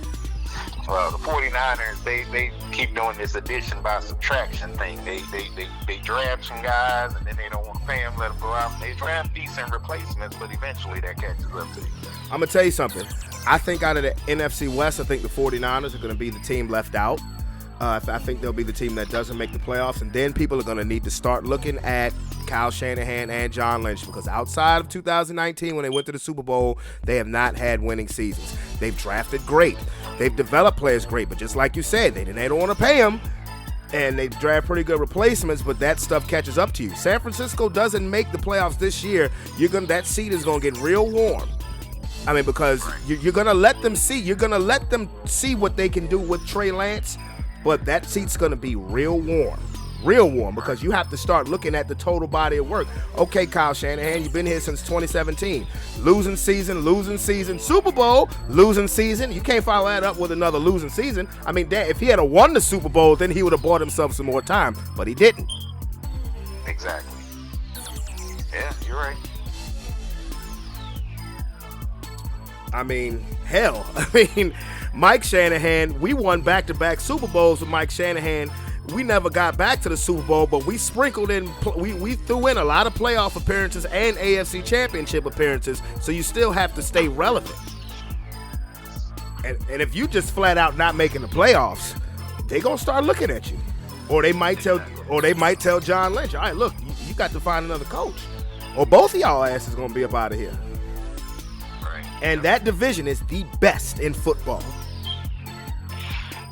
Well, the 49ers, they keep doing this addition by subtraction thing. They draft some guys and then they don't want to pay them, let them go out. They draft decent replacements, but eventually that catches up to you. I'm going to tell you something. I think out of the NFC West, I think the 49ers are going to be the team left out. I think they'll be the team that doesn't make the playoffs, and then people are going to need to start looking at Kyle Shanahan and John Lynch, because outside of 2019 when they went to the Super Bowl, they have not had winning seasons. They've drafted great. They've developed players great, but just like you said, they don't want to pay them, and they draft pretty good replacements, but that stuff catches up to you. San Francisco doesn't make the playoffs this year. That seat is going to get real warm. I mean, because you're going to let them see. You're going to let them see what they can do with Trey Lance. But that seat's going to be real warm, because you have to start looking at the total body of work. Okay, Kyle Shanahan, you've been here since 2017. Losing season, Super Bowl, losing season. You can't follow that up with another losing season. I mean, if he had won the Super Bowl, then he would have bought himself some more time, but he didn't. Exactly. Yeah, you're right. I mean, hell. Mike Shanahan, we won back-to-back Super Bowls with Mike Shanahan we never got back to the Super Bowl, but we sprinkled in, we threw in a lot of playoff appearances and AFC Championship appearances, so you still have to stay relevant. And if you just flat out not making the playoffs, they gonna start looking at you, or they might tell John Lynch, all right, look, you got to find another coach, or both of y'all asses gonna be up out of here. Right. And that division is the best in football.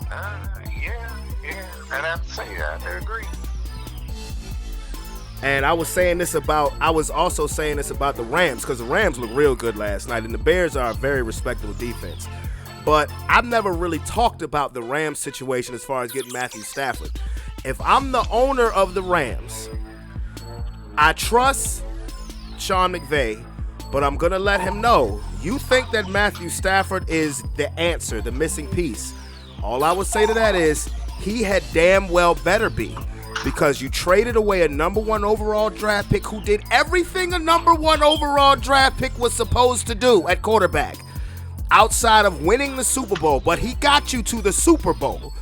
Yeah, and I have to say that. I agree. And I was also saying this about the Rams, because the Rams looked real good last night, and the Bears are a very respectable defense. But I've never really talked about the Rams situation as far as getting Matthew Stafford. If I'm the owner of the Rams, I trust Sean McVay, but I'm going to let him know, you think that Matthew Stafford is the answer, the missing piece. All I would say to that is, he had damn well better be, because you traded away a number 1 overall draft pick who did everything a number 1 overall draft pick was supposed to do at quarterback, outside of winning the Super Bowl, but he got you to the Super Bowl.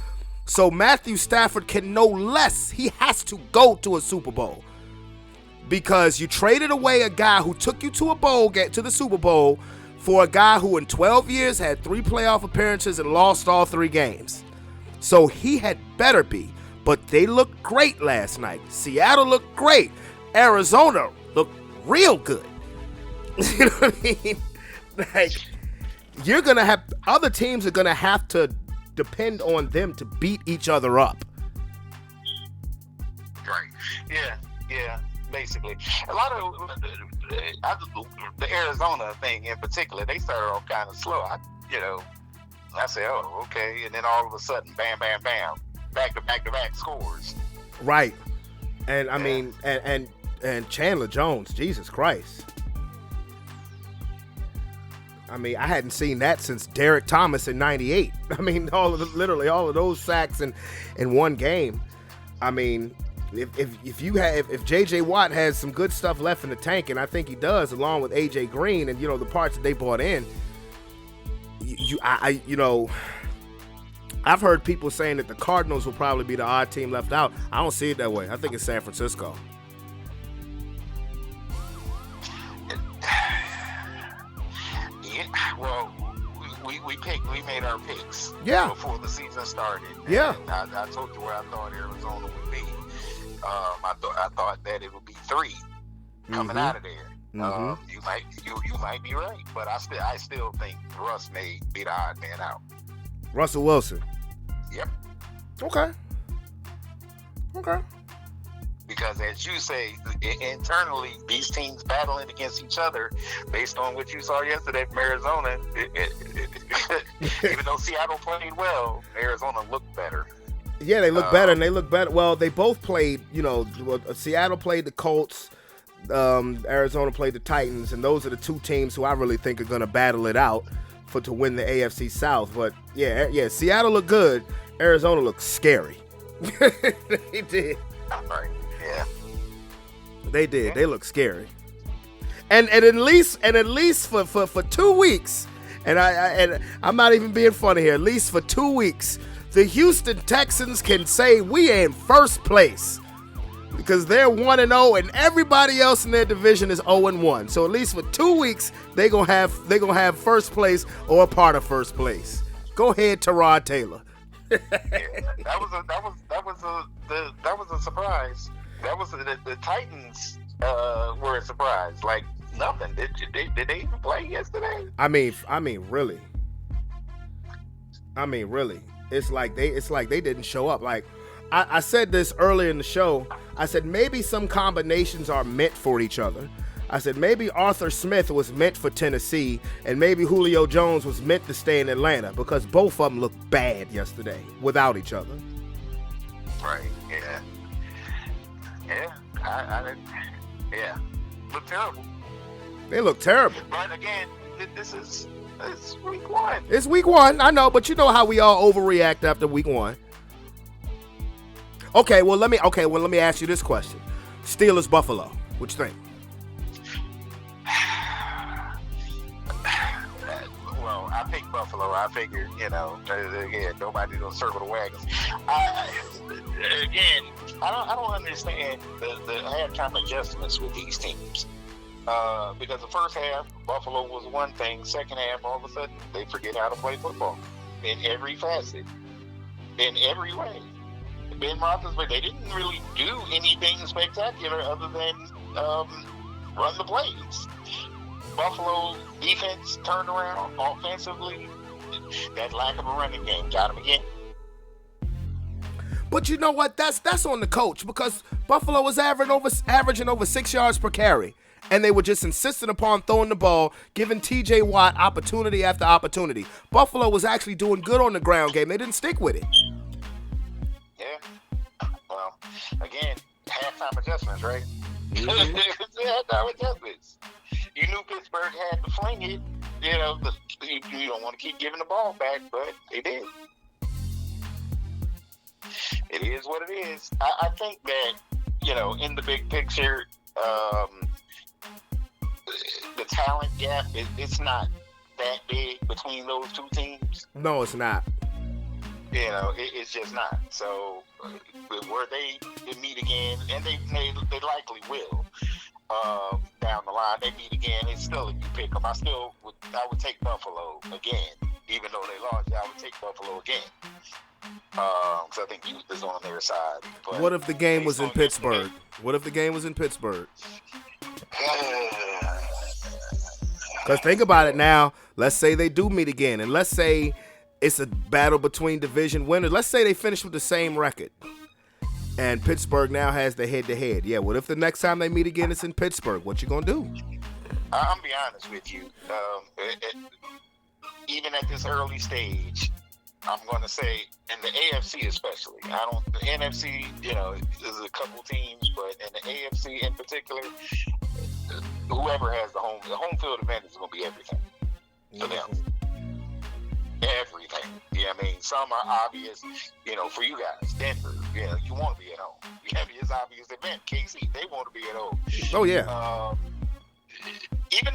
So Matthew Stafford can no less, he has to go to a Super Bowl, because you traded away a guy who took you to the Super Bowl, for a guy who in 12 years had 3 playoff appearances and lost all 3 games. So he had better be. But they looked great last night. Seattle looked great. Arizona looked real good. You know what I mean? Like, other teams are going to have to depend on them to beat each other up. Right. Yeah. Basically, a lot of the Arizona thing in particular, they started off kind of slow. I said, oh, okay, and then all of a sudden, bam, bam, bam, back to back scores. Right, and I mean, and Chandler Jones, Jesus Christ. I mean, I hadn't seen that since Derek Thomas in '98. I mean, literally all of those sacks in one game. I mean, if J.J. Watt has some good stuff left in the tank, and I think he does, along with A.J. Green and the parts that they brought in, I've heard people saying that the Cardinals will probably be the odd team left out. I don't see it that way. I think it's San Francisco. Yeah, well, we made our picks before the season started. Yeah. I told you where I thought Arizona would be. I thought that it would be 3 coming out of there. Mm-hmm. You might be right, but I still think Russ may be the odd man out. Russell Wilson. Yep. Okay. Because as you say, internally, these teams battling against each other based on what you saw yesterday from Arizona. Even though Seattle played well, Arizona looked better. Yeah, they look better, and they look better. Well, they both played, Seattle played the Colts, Arizona played the Titans, and those are the 2 teams who I really think are going to battle it out to win the AFC South. But, yeah, Seattle looked good. Arizona looked scary. They did. Right, yeah. They did. They looked scary. And at least for 2 weeks, and I'm not even being funny here, at least for 2 weeks, the Houston Texans can say we in first place, because they're 1-0 and everybody else in their division is 0-1. So at least for 2 weeks they gonna have first place or a part of first place. Go ahead, Tyrod Taylor. Yeah, that was a surprise. That was the Titans were a surprise. Like nothing. Did they even play yesterday? I mean, really. It's like they didn't show up. Like I said this earlier in the show. I said maybe some combinations are meant for each other. I said maybe Arthur Smith was meant for Tennessee, and maybe Julio Jones was meant to stay in Atlanta, because both of them looked bad yesterday without each other. Right. Yeah. Yeah. Look terrible. They look terrible. But again, it's week 1. It's week 1, I know, but you know how we all overreact after week 1. Okay, well let me ask you this question. Steelers Buffalo. What you think? Well, I picked Buffalo Buffalo. I figured, again, nobody don't circle the wagons. I don't understand the halftime adjustments with these teams. Because the first half, Buffalo was one thing. Second half, all of a sudden, they forget how to play football in every facet, in every way. Ben Roethlisberger, they didn't really do anything spectacular other than run the plays. Buffalo defense turned around offensively. That lack of a running game got him again. But you know what? That's on the coach, because Buffalo was averaging over 6 yards per carry. And they were just insistent upon throwing the ball, giving T.J. Watt opportunity after opportunity. Buffalo was actually doing good on the ground game. They didn't stick with it. Yeah. Well, again, halftime adjustments, right? Mm-hmm. Halftime adjustments. You knew Pittsburgh had to fling it. You don't want to keep giving the ball back, but they did. It is what it is. I think that, in the big picture, the talent gap, it's not that big between those two teams. No, it's not. It's just not. So, were they to meet again, and they likely will down the line. They meet again. It's still, if you pick them, I would take Buffalo again, even though they lost. I would take Buffalo again. Because I think youth is on their side. But what if the game was in Pittsburgh? What if the game was in Pittsburgh? Because think about it now. Let's say they do meet again, and let's say it's a battle between division winners. Let's say they finish with the same record, and Pittsburgh now has the head-to-head. Yeah, what if the next time they meet again it's in Pittsburgh? What you gonna do? I'm gonna be honest with you. Even at this early stage, I'm gonna say, in the AFC especially, the NFC, there's a couple teams, but in the AFC in particular, whoever has the home field advantage is going to be everything for them. Everything. Yeah, I mean, some are obvious, for you guys. Denver, you want to be at home. It's obvious event. KC, they want to be at home. Oh, yeah. Even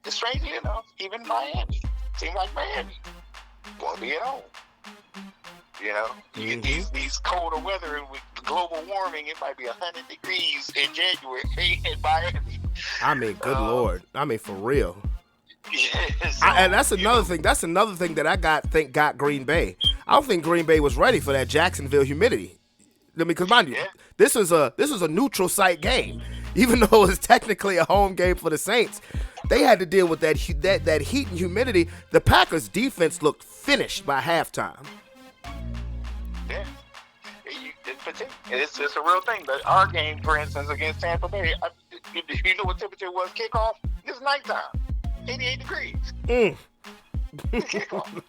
strangely enough, even Miami. Seems like Miami want to be at home. You get these colder weather with global warming. It might be 100 degrees in January in Miami. I mean, good Lord. I mean, for real. Yeah, And that's another thing. That's another thing that I got Green Bay. I don't think Green Bay was ready for that Jacksonville humidity. Because mind you, this was a neutral site game, even though it was technically a home game for the Saints. They had to deal with that heat and humidity. The Packers' defense looked finished by halftime. Yeah, it's a real thing. But our game, for instance, against Tampa Bay, you know what temperature was kickoff? It's nighttime, 88 degrees. Kickoff.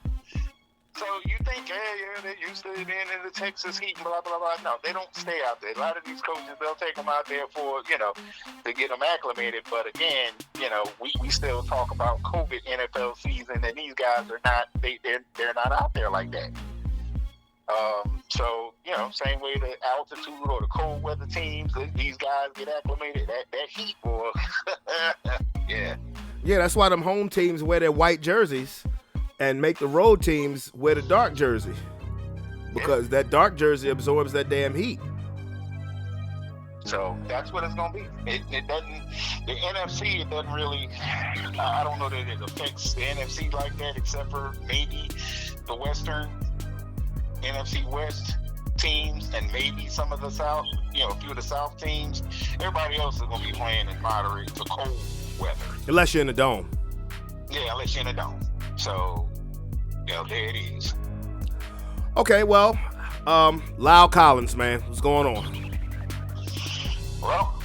So you think, they're used to being in the Texas heat and blah, blah, blah. No, they don't stay out there. A lot of these coaches, they'll take them out there for, to get them acclimated. But again, we still talk about COVID NFL season, and these guys are not, they're not out there like that. So, same way the altitude or the cold weather teams, these guys get acclimated. That heat, boy. Yeah. Yeah, that's why them home teams wear their white jerseys and make the road teams wear the dark jersey. Because that dark jersey absorbs that damn heat. So that's what it's going to be. It doesn't, the NFC, it doesn't really, I don't know that it affects the NFC like that, except for maybe the Western NFC West teams and maybe some of the South, a few of the South teams. Everybody else is going to be playing in moderate to cold weather. Unless you're in the dome. Yeah, unless you're in the dome. So, there it is. Okay, well, Lyle Collins, man, what's going on? Well,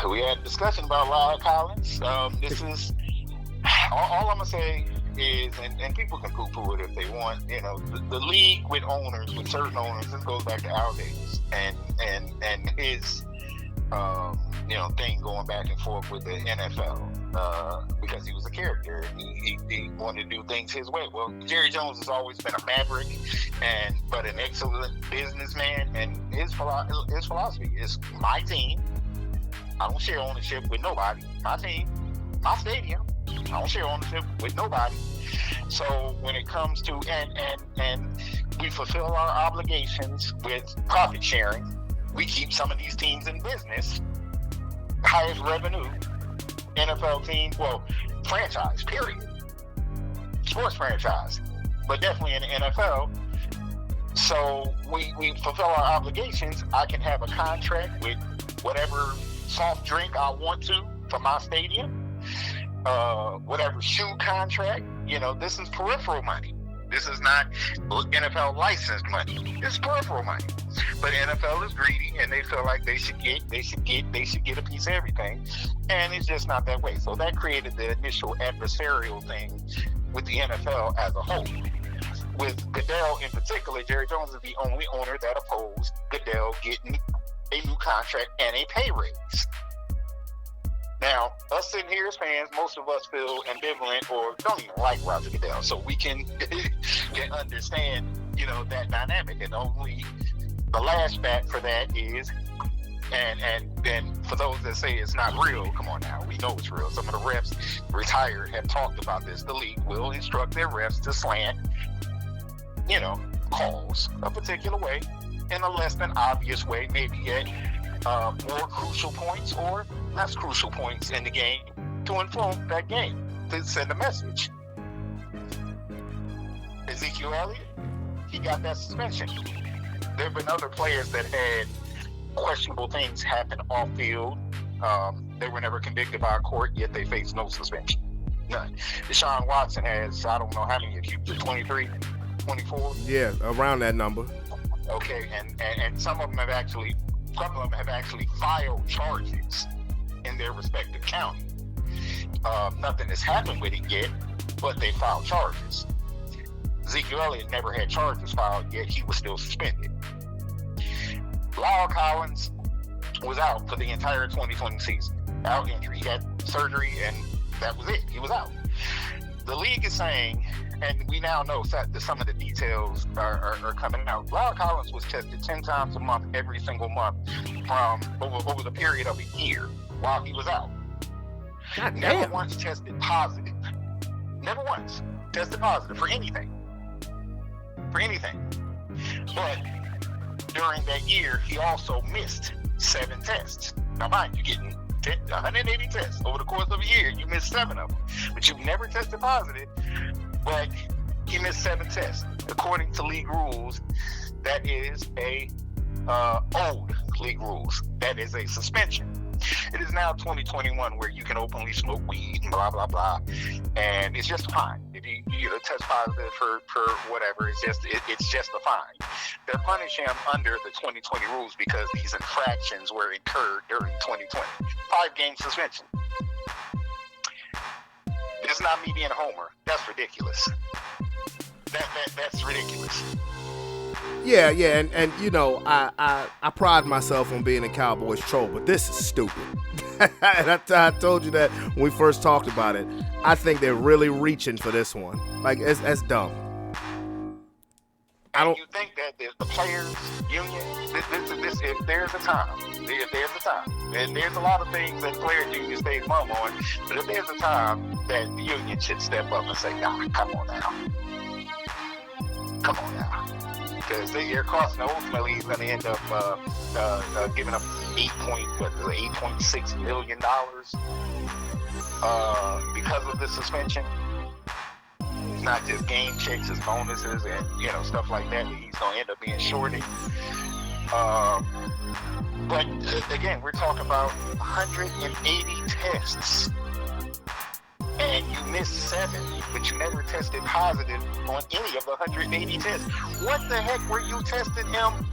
we had a discussion about Lyle Collins. This is all I'm gonna say is, and people can poo-poo it if they want. The league with certain owners. This goes back to our days, and his thing going back and forth with the NFL because he was a character. He wanted to do things his way. Well, Jerry Jones has always been a maverick, but an excellent businessman. And his philosophy is my team. I don't share ownership with nobody. My team, my stadium. I don't share ownership with nobody. So when it comes to and we fulfill our obligations with profit sharing, we keep some of these teams in business. Highest revenue NFL team, well, franchise, period. Sports franchise, but definitely in the NFL. So we fulfill our obligations. I can have a contract with whatever soft drink I want to for my stadium, whatever shoe contract. This is peripheral money. This is not NFL licensed money. This is peripheral money. But NFL is greedy, and they feel like they should get a piece of everything, and it's just not that way. So that created the initial adversarial thing with the NFL as a whole. With Goodell in particular, Jerry Jones is the only owner that opposed Goodell getting a new contract and a pay raise. Now, us sitting here as fans, most of us feel ambivalent or don't even like Roger Goodell, so we can understand, that dynamic. And only the last fact for that is, and then for those that say it's not real, come on now, we know it's real. Some of the refs retired have talked about this. The league will instruct their refs to slant, calls a particular way in a less than obvious way, maybe at more crucial points or less crucial points in the game to inform that game, to send a message. Ezekiel Elliott, he got that suspension. There have been other players that had questionable things happen off field. They were never convicted by a court, yet they face no suspension. None. Deshaun Watson has, I don't know how many accused, 23, 24? Yeah, around that number. Okay, and some of them have actually filed charges in their respective county. Nothing has happened with it yet, but they filed charges. Ezekiel Elliott never had charges filed, yet he was still suspended. Lyle Collins was out for the entire 2020 season. Out injury. He had surgery, and that was it. He was out. The league is saying, and we now know that some of the details are coming out. Lyle Collins was tested 10 times a month, every single month, from over the period of a year while he was out. God Never damn. once tested positive. Never once tested positive for anything. But during that year, he also missed 7 tests. Now, mind you, getting 180 tests over the course of a year, you missed 7 of them. But you've never tested positive, but he missed 7 tests. According to league rules, that is old league rules. That is a suspension. It is now 2021 where you can openly smoke weed and blah, blah, blah. And it's just a fine. If you test positive for whatever, it's just a fine. They're punishing him under the 2020 rules because these infractions were incurred during 2020. 5-game suspension. This is not me being a homer. That's ridiculous. That's ridiculous. Yeah, and I pride myself on being a Cowboys troll, but this is stupid. And I told you that when we first talked about it. I think they're really reaching for this one. Like, that's dumb. And you think that the players' union, if there's a time, and there's a lot of things that the players' union stays mum on, but if there's a time that the union should step up and say, nah, come on now. Because they're costing, ultimately he's going to end up giving up $8.6 million because of this suspension. It's not just game checks, it's bonuses and stuff like that he's going to end up being shorted. But again, we're talking about 180 tests. And you missed 7, but you never tested positive on any of the 180 tests. What the heck were you testing him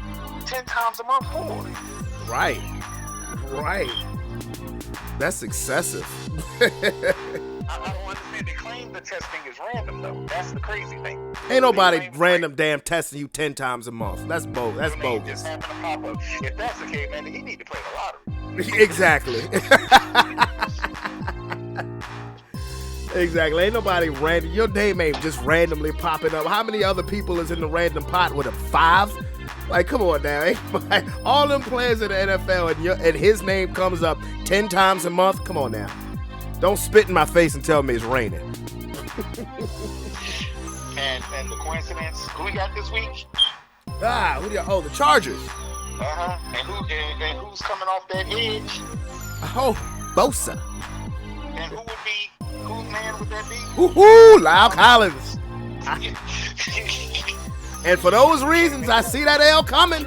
10 times a month for? Right. That's excessive. I don't understand. They claim the testing is random, though. That's the crazy thing. Ain't nobody random damn testing you 10 times a month. That's bogus. That's bogus. Just happen to pop up. If that's the case, man, he need to play the lottery. Exactly. Exactly. Ain't nobody random. Your name ain't just randomly popping up. How many other people is in the random pot with a 5? Like, come on now. All them players in the NFL and his name comes up 10 times a month. Come on now. Don't spit in my face and tell me it's raining. And the coincidence, who we got this week? Who do you, the Chargers. And who's coming off that edge? Oh, Bosa. And whose man would that be? Woohoo, Lyle Collins. And for those reasons, I see that L coming.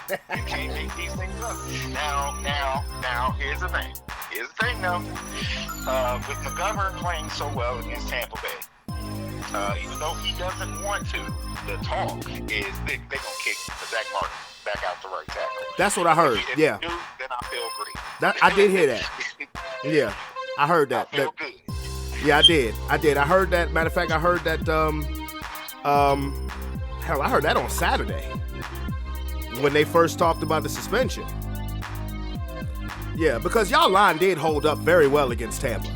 You can't make these things up. Now, here's the thing. Though. With McGovern playing so well against Tampa Bay, even though he doesn't want to, the talk is they're going to kick Zach Martin back out to right tackle. That's what I heard. If yeah. they do, then I feel great. I did hear that. Yeah, I heard that. I feel good. Yeah, I did. I heard that. Matter of fact, I heard that. Hell, I heard that on Saturday when they first talked about the suspension. Yeah, because y'all line did hold up very well against Tampa.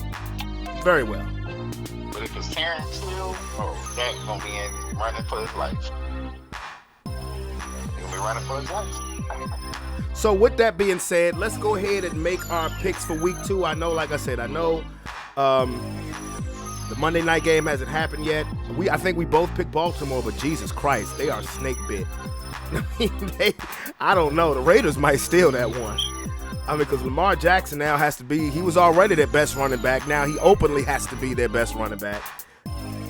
Very well. But if it's Terrence Steele, that's going to be in running for his life. He'll be running for his life. So with that being said, let's go ahead and make our picks for week 2. I know, like I said, the Monday night game hasn't happened yet. I think we both picked Baltimore, but Jesus Christ, they are snake bit. I don't know. The Raiders might steal that one. I mean, because Lamar Jackson now has to be, he was already their best running back. Now he openly has to be their best running back.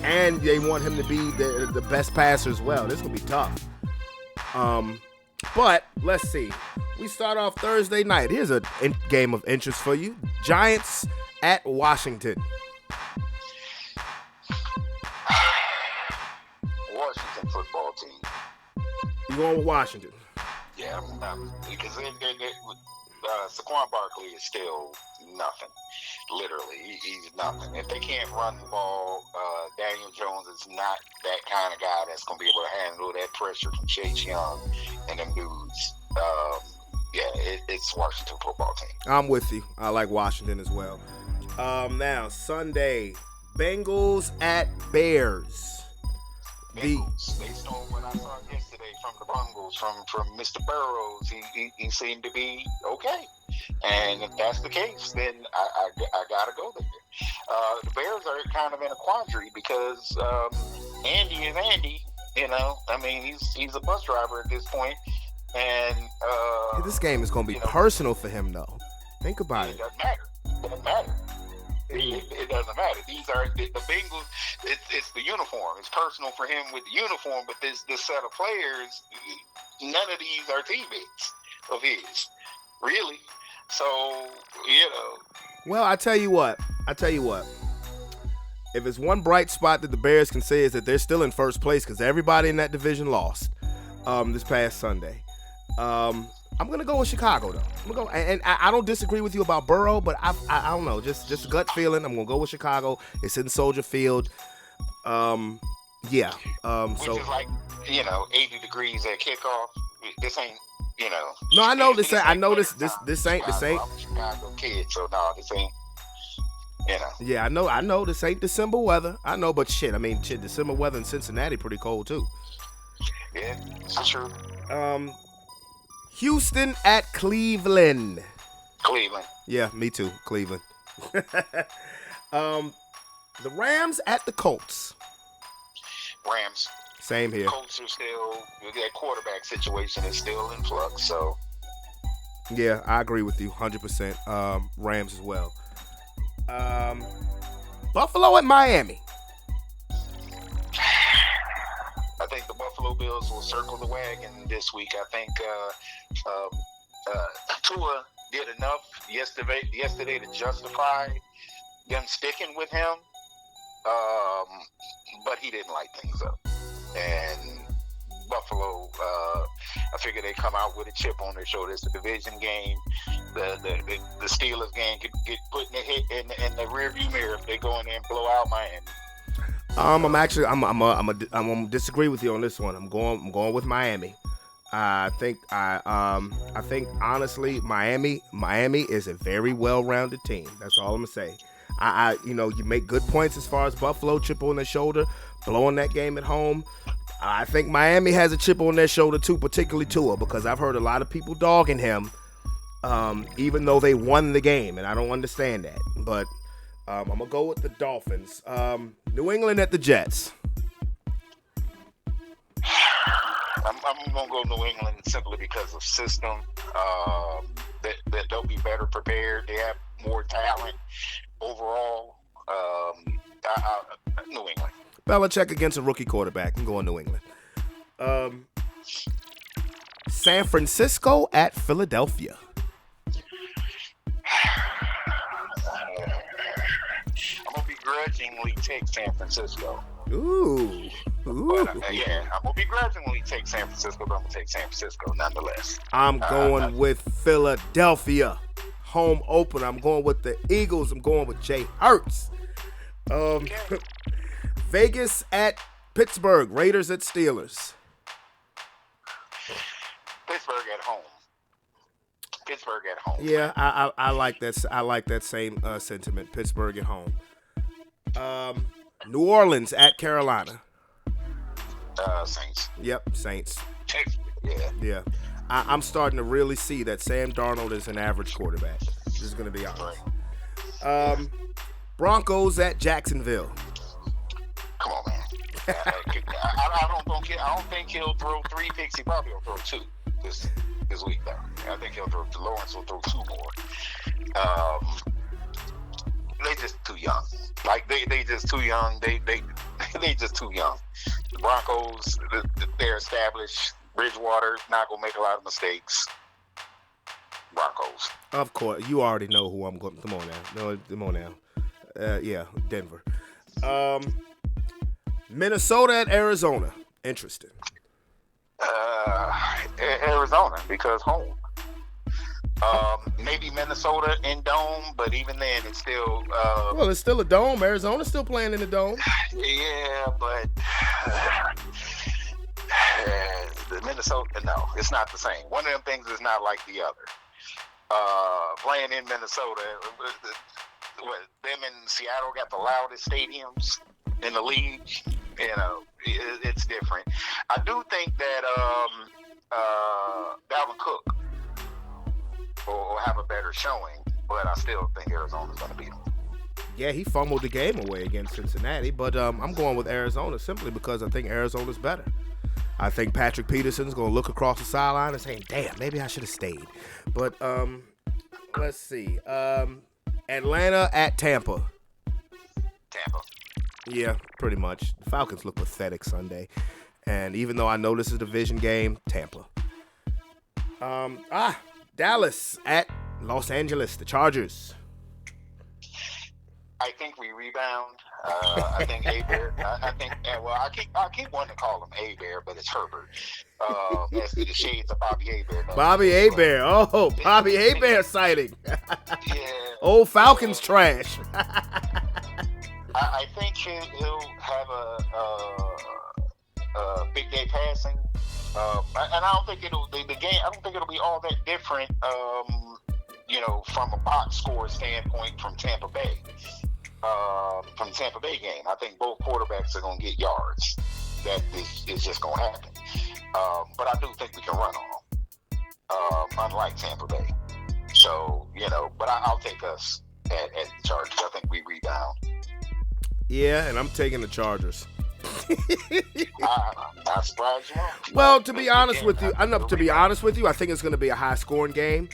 And they want him to be the best passer as well. This will be tough. But let's see. We start off Thursday night. Here's a game of interest for you. Giants at Washington. Washington football team. You going with Washington? Yeah, because Saquon Barkley is still nothing. Literally, he's nothing. If they can't run the ball, Daniel Jones is not that kind of guy that's going to be able to handle that pressure from Chase Young and them dudes. It's Washington football team. I'm with you. I like Washington as well. Now, Sunday, Bengals at Bears. Bengals. Based on what I saw yesterday from the Bengals, from Mr. Burrows, he seemed to be okay. And if that's the case, then I got to go there. The Bears are kind of in a quandary because Andy is Andy. You know, I mean, he's a bus driver at this point. And this game is going to be personal for him, though. Think about it. It doesn't matter. It doesn't matter. It doesn't matter. These are the Bengals. It's the uniform. It's personal for him with the uniform, but this set of players, none of these are teammates of his, really. So Well, I tell you what. If it's one bright spot that the Bears can say is that they're still in first place because everybody in that division lost this past Sunday. I'm gonna go with Chicago though. I'm gonna go, and I don't disagree with you about Burrow, but I don't know, just a gut feeling. I'm gonna go with Chicago. It's in Soldier Field. Which is like 80 degrees at kickoff. This ain't No, I know this. I know this ain't. I'm a Chicago kid, so no, this ain't. Yeah, I know this ain't December weather. I know, but December weather in Cincinnati pretty cold too. Yeah, it's true. Houston at Cleveland. Cleveland. Yeah, me too. Cleveland. The Rams at the Colts. Rams. Same here. Colts are still, that quarterback situation is still in flux, so. Yeah, I agree with you 100%. Rams as well. Buffalo at Miami. I think the Buffalo Bills will circle the wagon this week. I think Tua did enough yesterday to justify them sticking with him, but he didn't light things up. And Buffalo, I figure they come out with a chip on their shoulder. It's a division game. The Steelers game could get put in the rearview mirror if they go in there and blow out Miami. I'm gonna disagree with you on this one. I'm going with Miami. I think honestly, Miami is a very well-rounded team. That's all I'm gonna say. You make good points as far as Buffalo chip on their shoulder, blowing that game at home. I think Miami has a chip on their shoulder too, particularly Tua, because I've heard a lot of people dogging him, even though they won the game, and I don't understand that. But I'm going to go with the Dolphins. New England at the Jets. I'm going to go New England simply because of system. That they'll be better prepared. They have more talent overall. New England. Belichick against a rookie quarterback. I'm going New England. San Francisco at Philadelphia. I'm going to begrudgingly take San Francisco. Ooh. But, I'm going to begrudgingly take San Francisco, but I'm going to take San Francisco nonetheless. I'm going with Philadelphia. Home opener. I'm going with the Eagles. I'm going with Jay Hurts. Vegas at Pittsburgh. Raiders at Steelers. Pittsburgh at home. Pittsburgh at home. Yeah, I like that. I like that same sentiment. Pittsburgh at home. New Orleans at Carolina. Saints. Yep, Saints. Yeah. I'm starting to really see that Sam Darnold is an average quarterback. This is going to be honest. Broncos at Jacksonville. Come on, man. I don't think he'll throw 3 picks. He probably will throw 2 this week, though. I think he'll throw. Lawrence will throw 2 more. They just too young. Like they just too young. They just too young. The Broncos, they're established. Bridgewater not gonna make a lot of mistakes. Broncos. Of course, you already know who I'm going. Come on now. No, come on now. Yeah, Denver. Minnesota at Arizona. Interesting. Arizona, because home. Maybe Minnesota in dome, but even then, it's still. Well, it's still a dome. Arizona's still playing in the dome. Yeah, but the Minnesota, no, it's not the same. One of them things is not like the other. Playing in Minnesota, them in Seattle got the loudest stadiums in the league. You know, it's different. I do think that Dalvin Cook will have a better showing, but I still think Arizona's going to beat him. Yeah, he fumbled the game away against Cincinnati, but I'm going with Arizona simply because I think Arizona's better. I think Patrick Peterson's going to look across the sideline and saying, damn, maybe I should have stayed. But let's see. Atlanta at Tampa. Tampa. Yeah, pretty much. The Falcons look pathetic Sunday. And even though I know this is a division game, Tampa. Dallas at Los Angeles, the Chargers. I think we rebound. I think A-Bear. I keep wanting to call him A-Bear, but it's Herbert. That's the shades of Bobby A-Bear. Bobby A-Bear. Oh, Bobby A-Bear sighting. Yeah. Old Falcons trash. I think he'll have a big day passing, and I don't think it'll the game. I don't think it'll be all that different. From a box score standpoint from Tampa Bay. From the Tampa Bay game, I think both quarterbacks are going to get yards. That is just going to happen. But I do think we can run on them, unlike Tampa Bay. So, but I'll take us at the Chargers. I think we rebound. Yeah, and I'm taking the Chargers. I'm surprised you won't. Well, to be honest with you, I think it's going to be a high-scoring game.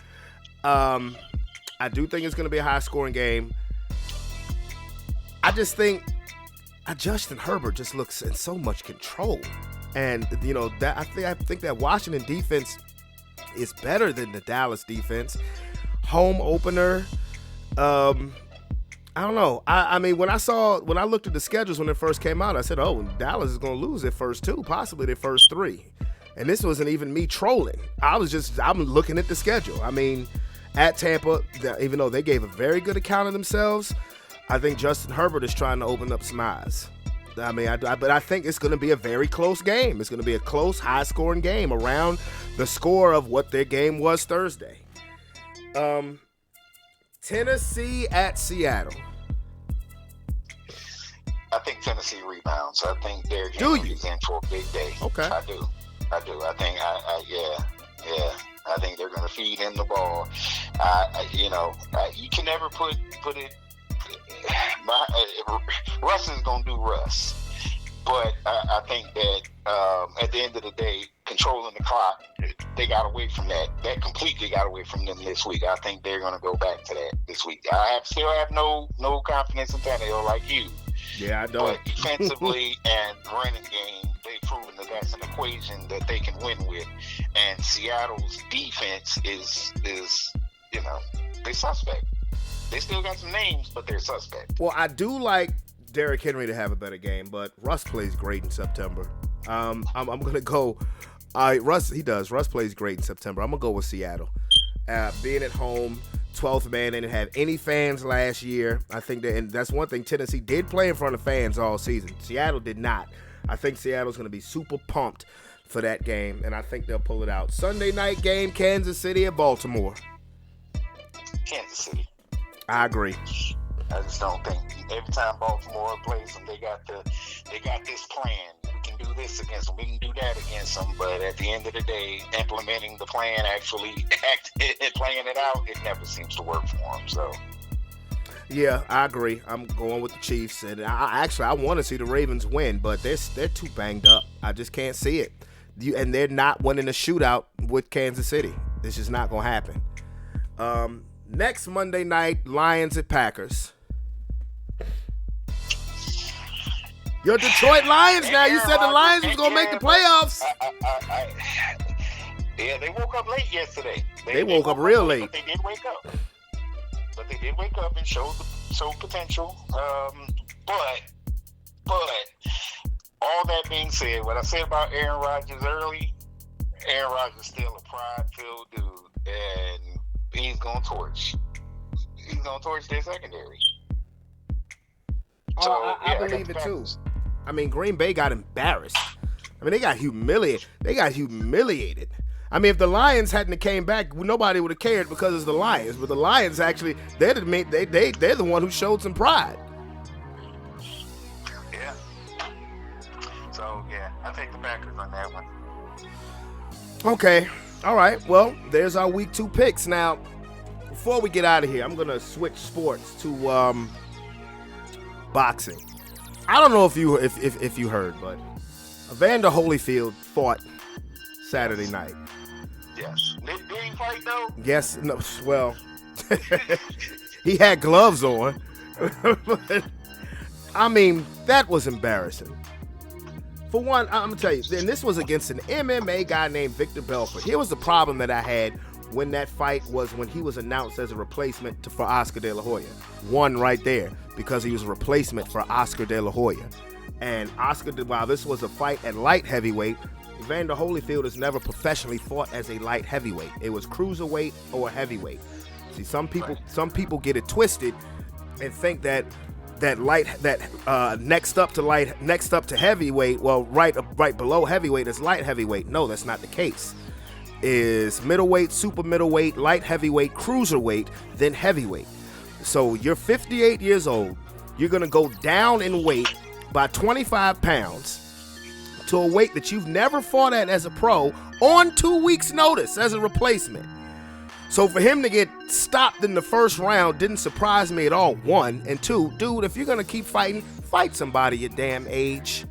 I do think it's going to be a high-scoring game. I just think Justin Herbert just looks in so much control, and that I think that Washington defense is better than the Dallas defense. Home opener. I don't know. I mean, when I looked at the schedules when it first came out, I said, "Oh, Dallas is going to lose their first 2, possibly their first 3." And this wasn't even me trolling. I'm looking at the schedule. I mean, at Tampa, even though they gave a very good account of themselves, I think Justin Herbert is trying to open up some eyes. I mean, but I think it's going to be a very close game. It's going to be a close, high-scoring game around the score of what their game was Thursday. Tennessee at Seattle. I think Tennessee rebounds. I think Derrick Do Henry you? is in for a big day. Okay. I do. I think I think they're going to feed him the ball. You can never put it Russ is gonna do Russ. But I think that at the end of the day, controlling the clock, they got away from that. That completely got away from them this week. I think they're going to go back to that this week. Still have no confidence in Tannehill like you. Yeah, I don't. But defensively and running game, they've proven that that's an equation that they can win with. And Seattle's defense is they suspect. They still got some names, but they're suspect. Well, I do like Derrick Henry to have a better game, but Russ plays great in September. I'm gonna go. Russ plays great in September. I'm gonna go with Seattle. Being at home, 12th man, they didn't have any fans last year. I think and that's one thing. Tennessee did play in front of fans all season. Seattle did not. I think Seattle's gonna be super pumped for that game, and I think they'll pull it out. Sunday night game, Kansas City at Baltimore. Kansas City. I agree. I just don't think every time Baltimore plays them, they got this plan. We can do this against them. We can do that against them. But at the end of the day, implementing the plan, actually playing it out, it never seems to work for them. So. Yeah, I agree. I'm going with the Chiefs, and I want to see the Ravens win, but they're too banged up. I just can't see it. And they're not winning a shootout with Kansas City. This is not going to happen. Next Monday night, Lions at Packers. Your Detroit Lions now. You said the Lions was going to make the playoffs. Yeah, they woke up late yesterday. They woke up real late. But they did wake up. And showed potential. But all that being said, what I said about Aaron Rodgers early, Aaron Rodgers is still a pride-filled dude, and he's going to torch. He's going to torch their secondary. So, I believe it too. I mean, Green Bay got embarrassed. I mean, they got humiliated. I mean, if the Lions hadn't came back, nobody would have cared because it's the Lions. But the Lions actually, they're the one who showed some pride. Yeah. So yeah, I take the Packers on that one. Okay. All right. Well, there's our week 2 picks. Now, before we get out of here, I'm gonna switch sports to boxing. I don't know if you heard, but Evander Holyfield fought Saturday night. Yes. Did he fight though? Yes. No. Well, he had gloves on. I mean, that was embarrassing. For one, I'm gonna tell you, and this was against an MMA guy named Victor Belfort. Here was the problem that I had when that fight was when he was announced as a replacement for Oscar De La Hoya. One right there, because he was a replacement for Oscar De La Hoya. And while this was a fight at light heavyweight, Evander Holyfield has never professionally fought as a light heavyweight. It was cruiserweight or heavyweight. See, some people get it twisted and think that next up to heavyweight, well, right below heavyweight is light heavyweight. No, that's not the case. Is middleweight, super middleweight, light heavyweight, cruiserweight, then heavyweight. So you're 58 years old. You're gonna go down in weight by 25 pounds to a weight that you've never fought at as a pro on 2 weeks' notice as a replacement. So for him to get stopped in the first round didn't surprise me at all, 1. And 2, dude, if you're going to keep fighting, fight somebody your damn age.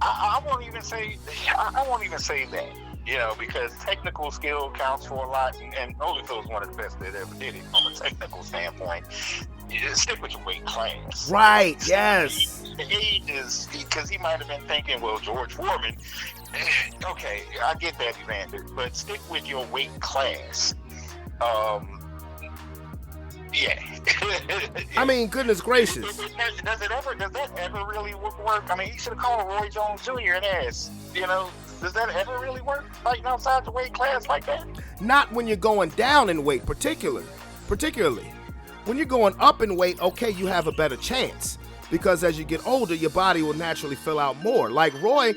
I won't even say that, because technical skill counts for a lot, and Holyfield's one of the best that ever did it from a technical standpoint. You just stick with your weight class. Right, yes. The age is, because he might have been thinking, well, George Foreman, okay, I get that, Evander, but stick with your weight class. Yeah. I mean, goodness gracious. Does that ever really work? I mean, he should have called Roy Jones Jr. and asked, does that ever really work, fighting outside the weight class like that? Not when you're going down in weight, particularly. When you're going up in weight, okay, you have a better chance. Because as you get older, your body will naturally fill out more. Like Roy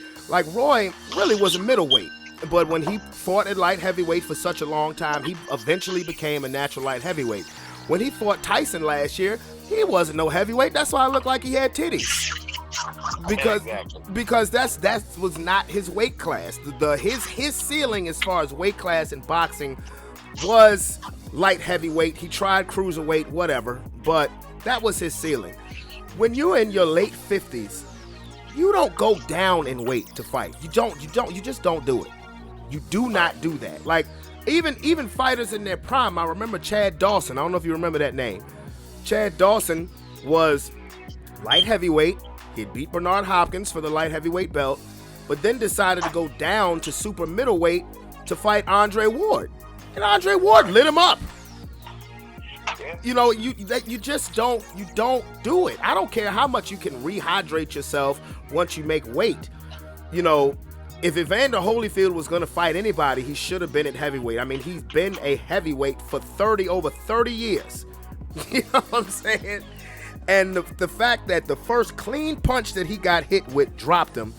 really was a middleweight. But when he fought at light heavyweight for such a long time, he eventually became a natural light heavyweight. When he fought Tyson last year, he wasn't no heavyweight. That's why it looked like he had titties. Because that was not his weight class. His ceiling as far as weight class in boxing was light heavyweight. He tried cruiserweight, whatever, but that was his ceiling. When you're in your late 50s, you don't go down in weight to fight. You just don't do it. You do not do that. Like, even fighters in their prime, I remember Chad Dawson. I don't know if you remember that name. Chad Dawson was light heavyweight. He beat Bernard Hopkins for the light heavyweight belt, but then decided to go down to super middleweight to fight Andre Ward. And Andre Ward lit him up. You know, you just don't do it. I don't care how much you can rehydrate yourself once you make weight. You know, if Evander Holyfield was going to fight anybody, he should have been at heavyweight. I mean, he's been a heavyweight for over 30 years. You know what I'm saying? And the fact that the first clean punch that he got hit with dropped him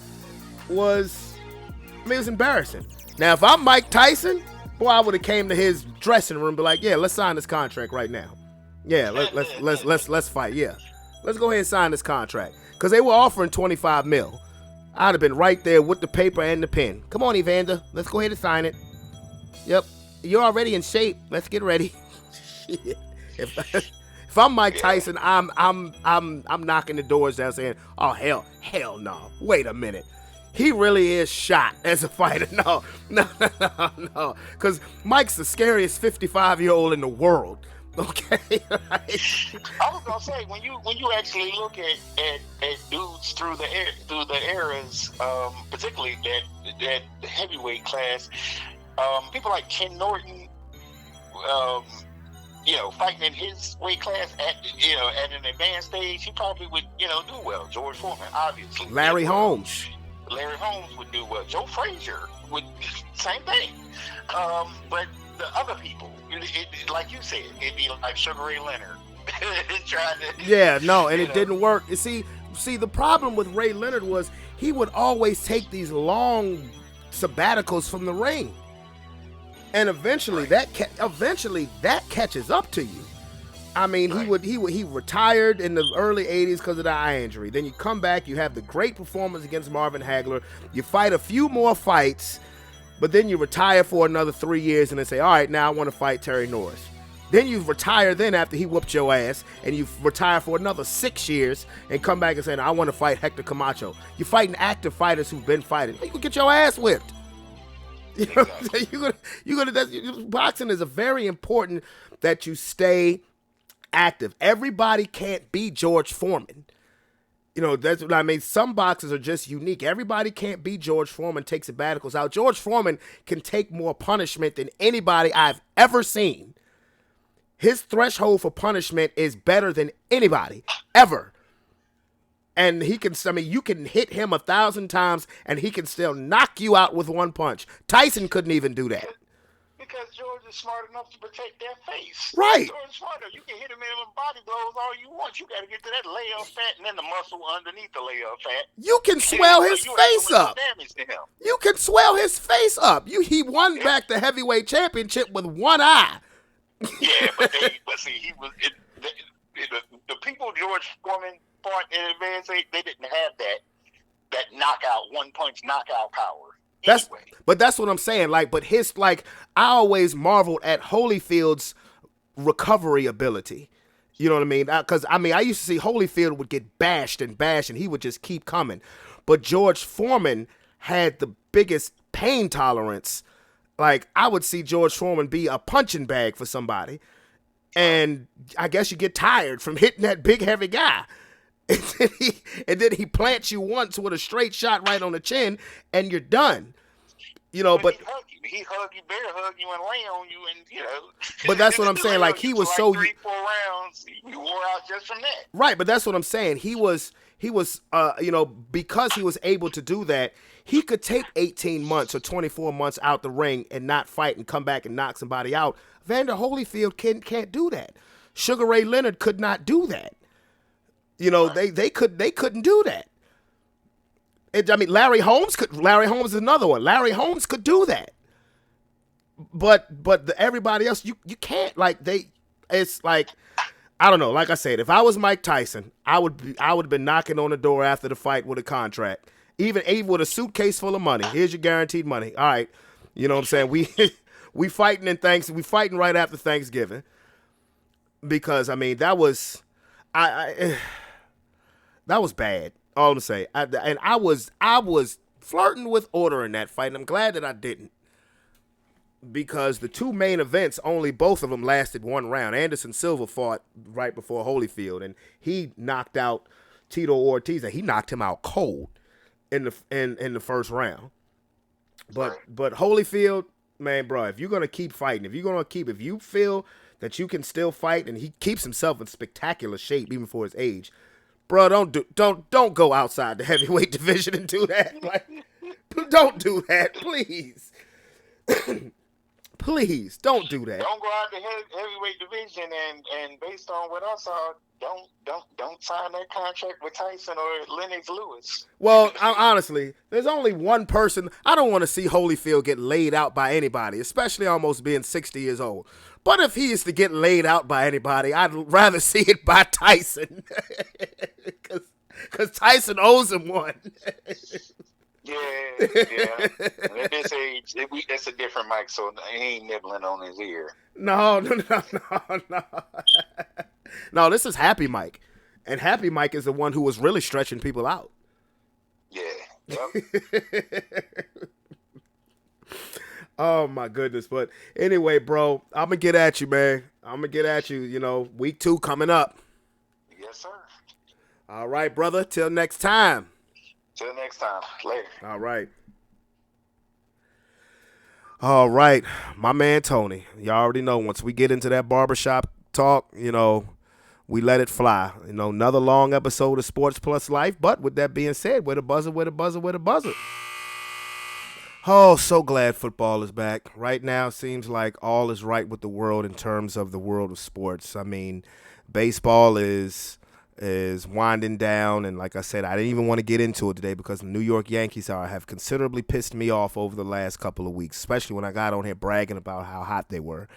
it was embarrassing. Now, if I'm Mike Tyson, boy, I would have came to his dressing room and be like, yeah, let's sign this contract right now. Yeah, let's fight. Yeah, let's go ahead and sign this contract, because they were offering $25 million. I'd have been right there with the paper and the pen. Come on, Evander, let's go ahead and sign it. Yep, you're already in shape. Let's get ready. Shit. If I'm Mike Tyson, I'm knocking the doors down saying, oh hell no. Wait a minute. He really is shot as a fighter. No. Because Mike's the scariest 55-year-old in the world. Okay. Right? I was gonna say, when you actually look at dudes through the eras, particularly that heavyweight class, people like Ken Norton, fighting in his weight class at an advanced stage, he probably would do well. George Foreman, obviously. Larry Holmes would do well. Joe Frazier would, same thing. But the other people, like you said, it'd be like Sugar Ray Leonard. It didn't work. You see, the problem with Ray Leonard was he would always take these long sabbaticals from the ring, and eventually that catches up to you. I mean, he retired in the early 80s because of the eye injury. Then you come back, you have the great performance against Marvin Hagler. You fight a few more fights, but then you retire for another 3 years and then say, all right, now I want to fight Terry Norris. Then you retire after he whooped your ass, and you retire for another 6 years and come back and say, I want to fight Hector Camacho. You're fighting active fighters who've been fighting. You can get your ass whipped. You know what I'm saying? Boxing is a very important that you stay active. Everybody can't be George Foreman. That's what I mean. Some boxers are just unique. Everybody can't be George Foreman, take sabbaticals out. George Foreman can take more punishment than anybody I've ever seen. His threshold for punishment is better than anybody, ever. And you can hit him 1,000 times and he can still knock you out with one punch. Tyson couldn't even do that. Because George is smart enough to protect their face. Right. George is smart enough. You can hit him in the body blows all you want. You got to get to that layer of fat and then the muscle underneath the layer of fat. You can swell his face up. You can swell his face up. He won back the heavyweight championship with one eye. Yeah, but see, he was the people George Foreman fought in advance. They didn't have that knockout, one punch knockout power. But that's what I'm saying. I always marveled at Holyfield's recovery ability. You know what I mean? Because I used to see Holyfield would get bashed and he would just keep coming. But George Foreman had the biggest pain tolerance. Like, I would see George Foreman be a punching bag for somebody, and I guess you get tired from hitting that big heavy guy. And then he plants you once with a straight shot right on the chin, and you're done. But he hug you, bear hug you, and lay on you, and But that's what I'm saying. Like, he was like so 3-4 rounds, you wore out just from that. Right, but that's what I'm saying. He was because he was able to do that. He could take 18 months or 24 months out the ring and not fight and come back and knock somebody out. Evander Holyfield can't do that. Sugar Ray Leonard could not do that. They couldn't do that. Larry Holmes could. Larry Holmes is another one. Larry Holmes could do that. But everybody else, you can't. It's like, I don't know. Like I said, if I was Mike Tyson, I would have been knocking on the door after the fight with a contract, even with a suitcase full of money. Here's your guaranteed money. All right, you know what I'm saying? we fighting right after Thanksgiving because I mean that was that was bad. All to say, I was flirting with ordering that fight, and I'm glad that I didn't. Because the two main events, only both of them lasted one round. Anderson Silva fought right before Holyfield, and he knocked out Tito Ortiz, and he knocked him out cold in the first round. But Holyfield, man, bro, if you're gonna keep fighting, if you feel that you can still fight, and he keeps himself in spectacular shape even for his age, bro, don't go outside the heavyweight division and do that. Like, don't do that, please. Please don't do that. Don't go out the heavyweight division and based on what I saw, don't sign that contract with Tyson or Lennox Lewis. Well, honestly, there's only one person. I don't want to see Holyfield get laid out by anybody, especially almost being 60 years old. But if he is to get laid out by anybody, I'd rather see it by Tyson. Because Tyson owes him one. Yeah. At this age, that's a different mic, so he ain't nibbling on his ear. No. No, this is Happy Mike. And Happy Mike is the one who was really stretching people out. Yeah. Yep. Oh, my goodness. But anyway, bro, I'm going to get at you, man. You know, week 2 coming up. Yes, sir. All right, brother. Till next time. Till next time. Later. All right. My man, Tony. Y'all already know once we get into that barbershop talk, you know, we let it fly. You know, another long episode of Sports Plus Life. But with that being said, where the buzzer. Oh, so glad football is back. Right now, seems like all is right with the world in terms of the world of sports. I mean, baseball is winding down, and like I said, I didn't even want to get into it today because the New York Yankees have considerably pissed me off over the last couple of weeks, especially when I got on here bragging about how hot they were.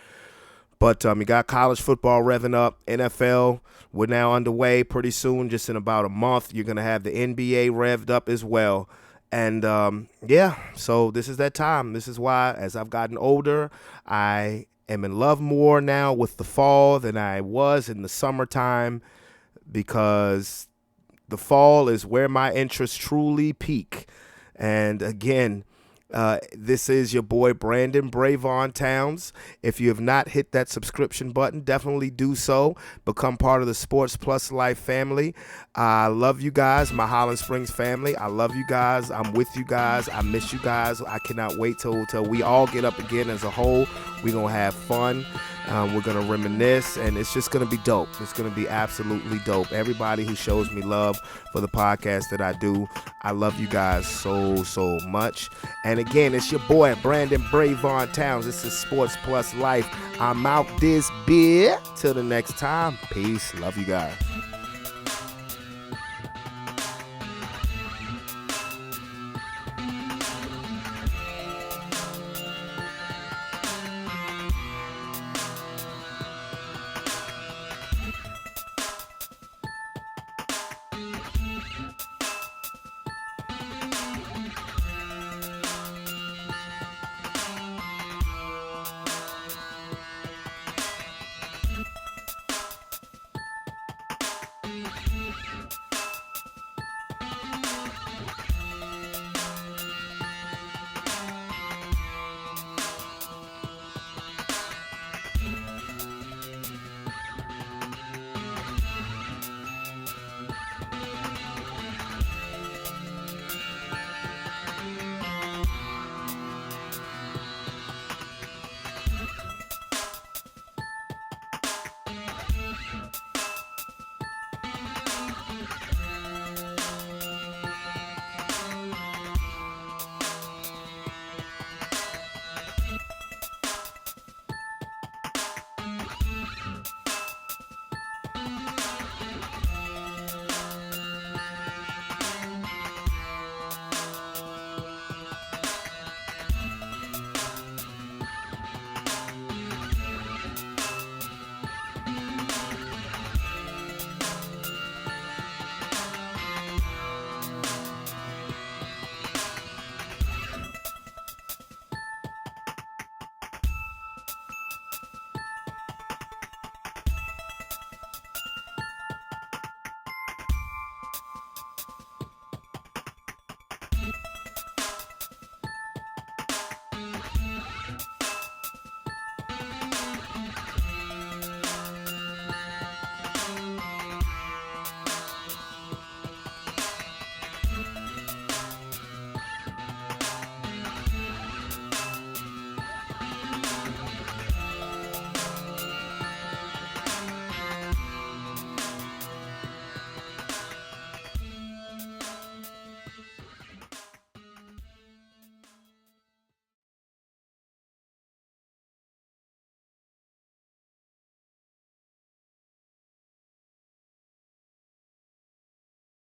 But you got college football revving up. NFL, we're now underway pretty soon. Just in about a month, you're going to have the NBA revved up as well. And, so this is that time. This is why, as I've gotten older, I am in love more now with the fall than I was in the summertime, because the fall is where my interests truly peak. And again, this is your boy Brandon Brevon Towns. If you have not hit that subscription button, definitely do so. Become part of the Sports Plus Life family. I love you guys, my Holland Springs family. I love you guys. I'm with you guys. I miss you guys. I cannot wait till we all get up again as a whole. We're going to have fun. We're going to reminisce, and it's just going to be dope. It's going to be absolutely dope. Everybody who shows me love for the podcast that I do, I love you guys so, so much. And again, it's your boy, Brandon Brevon Towns. This is Sports Plus Life. I'm out this beer. Till the next time. Peace. Love you guys.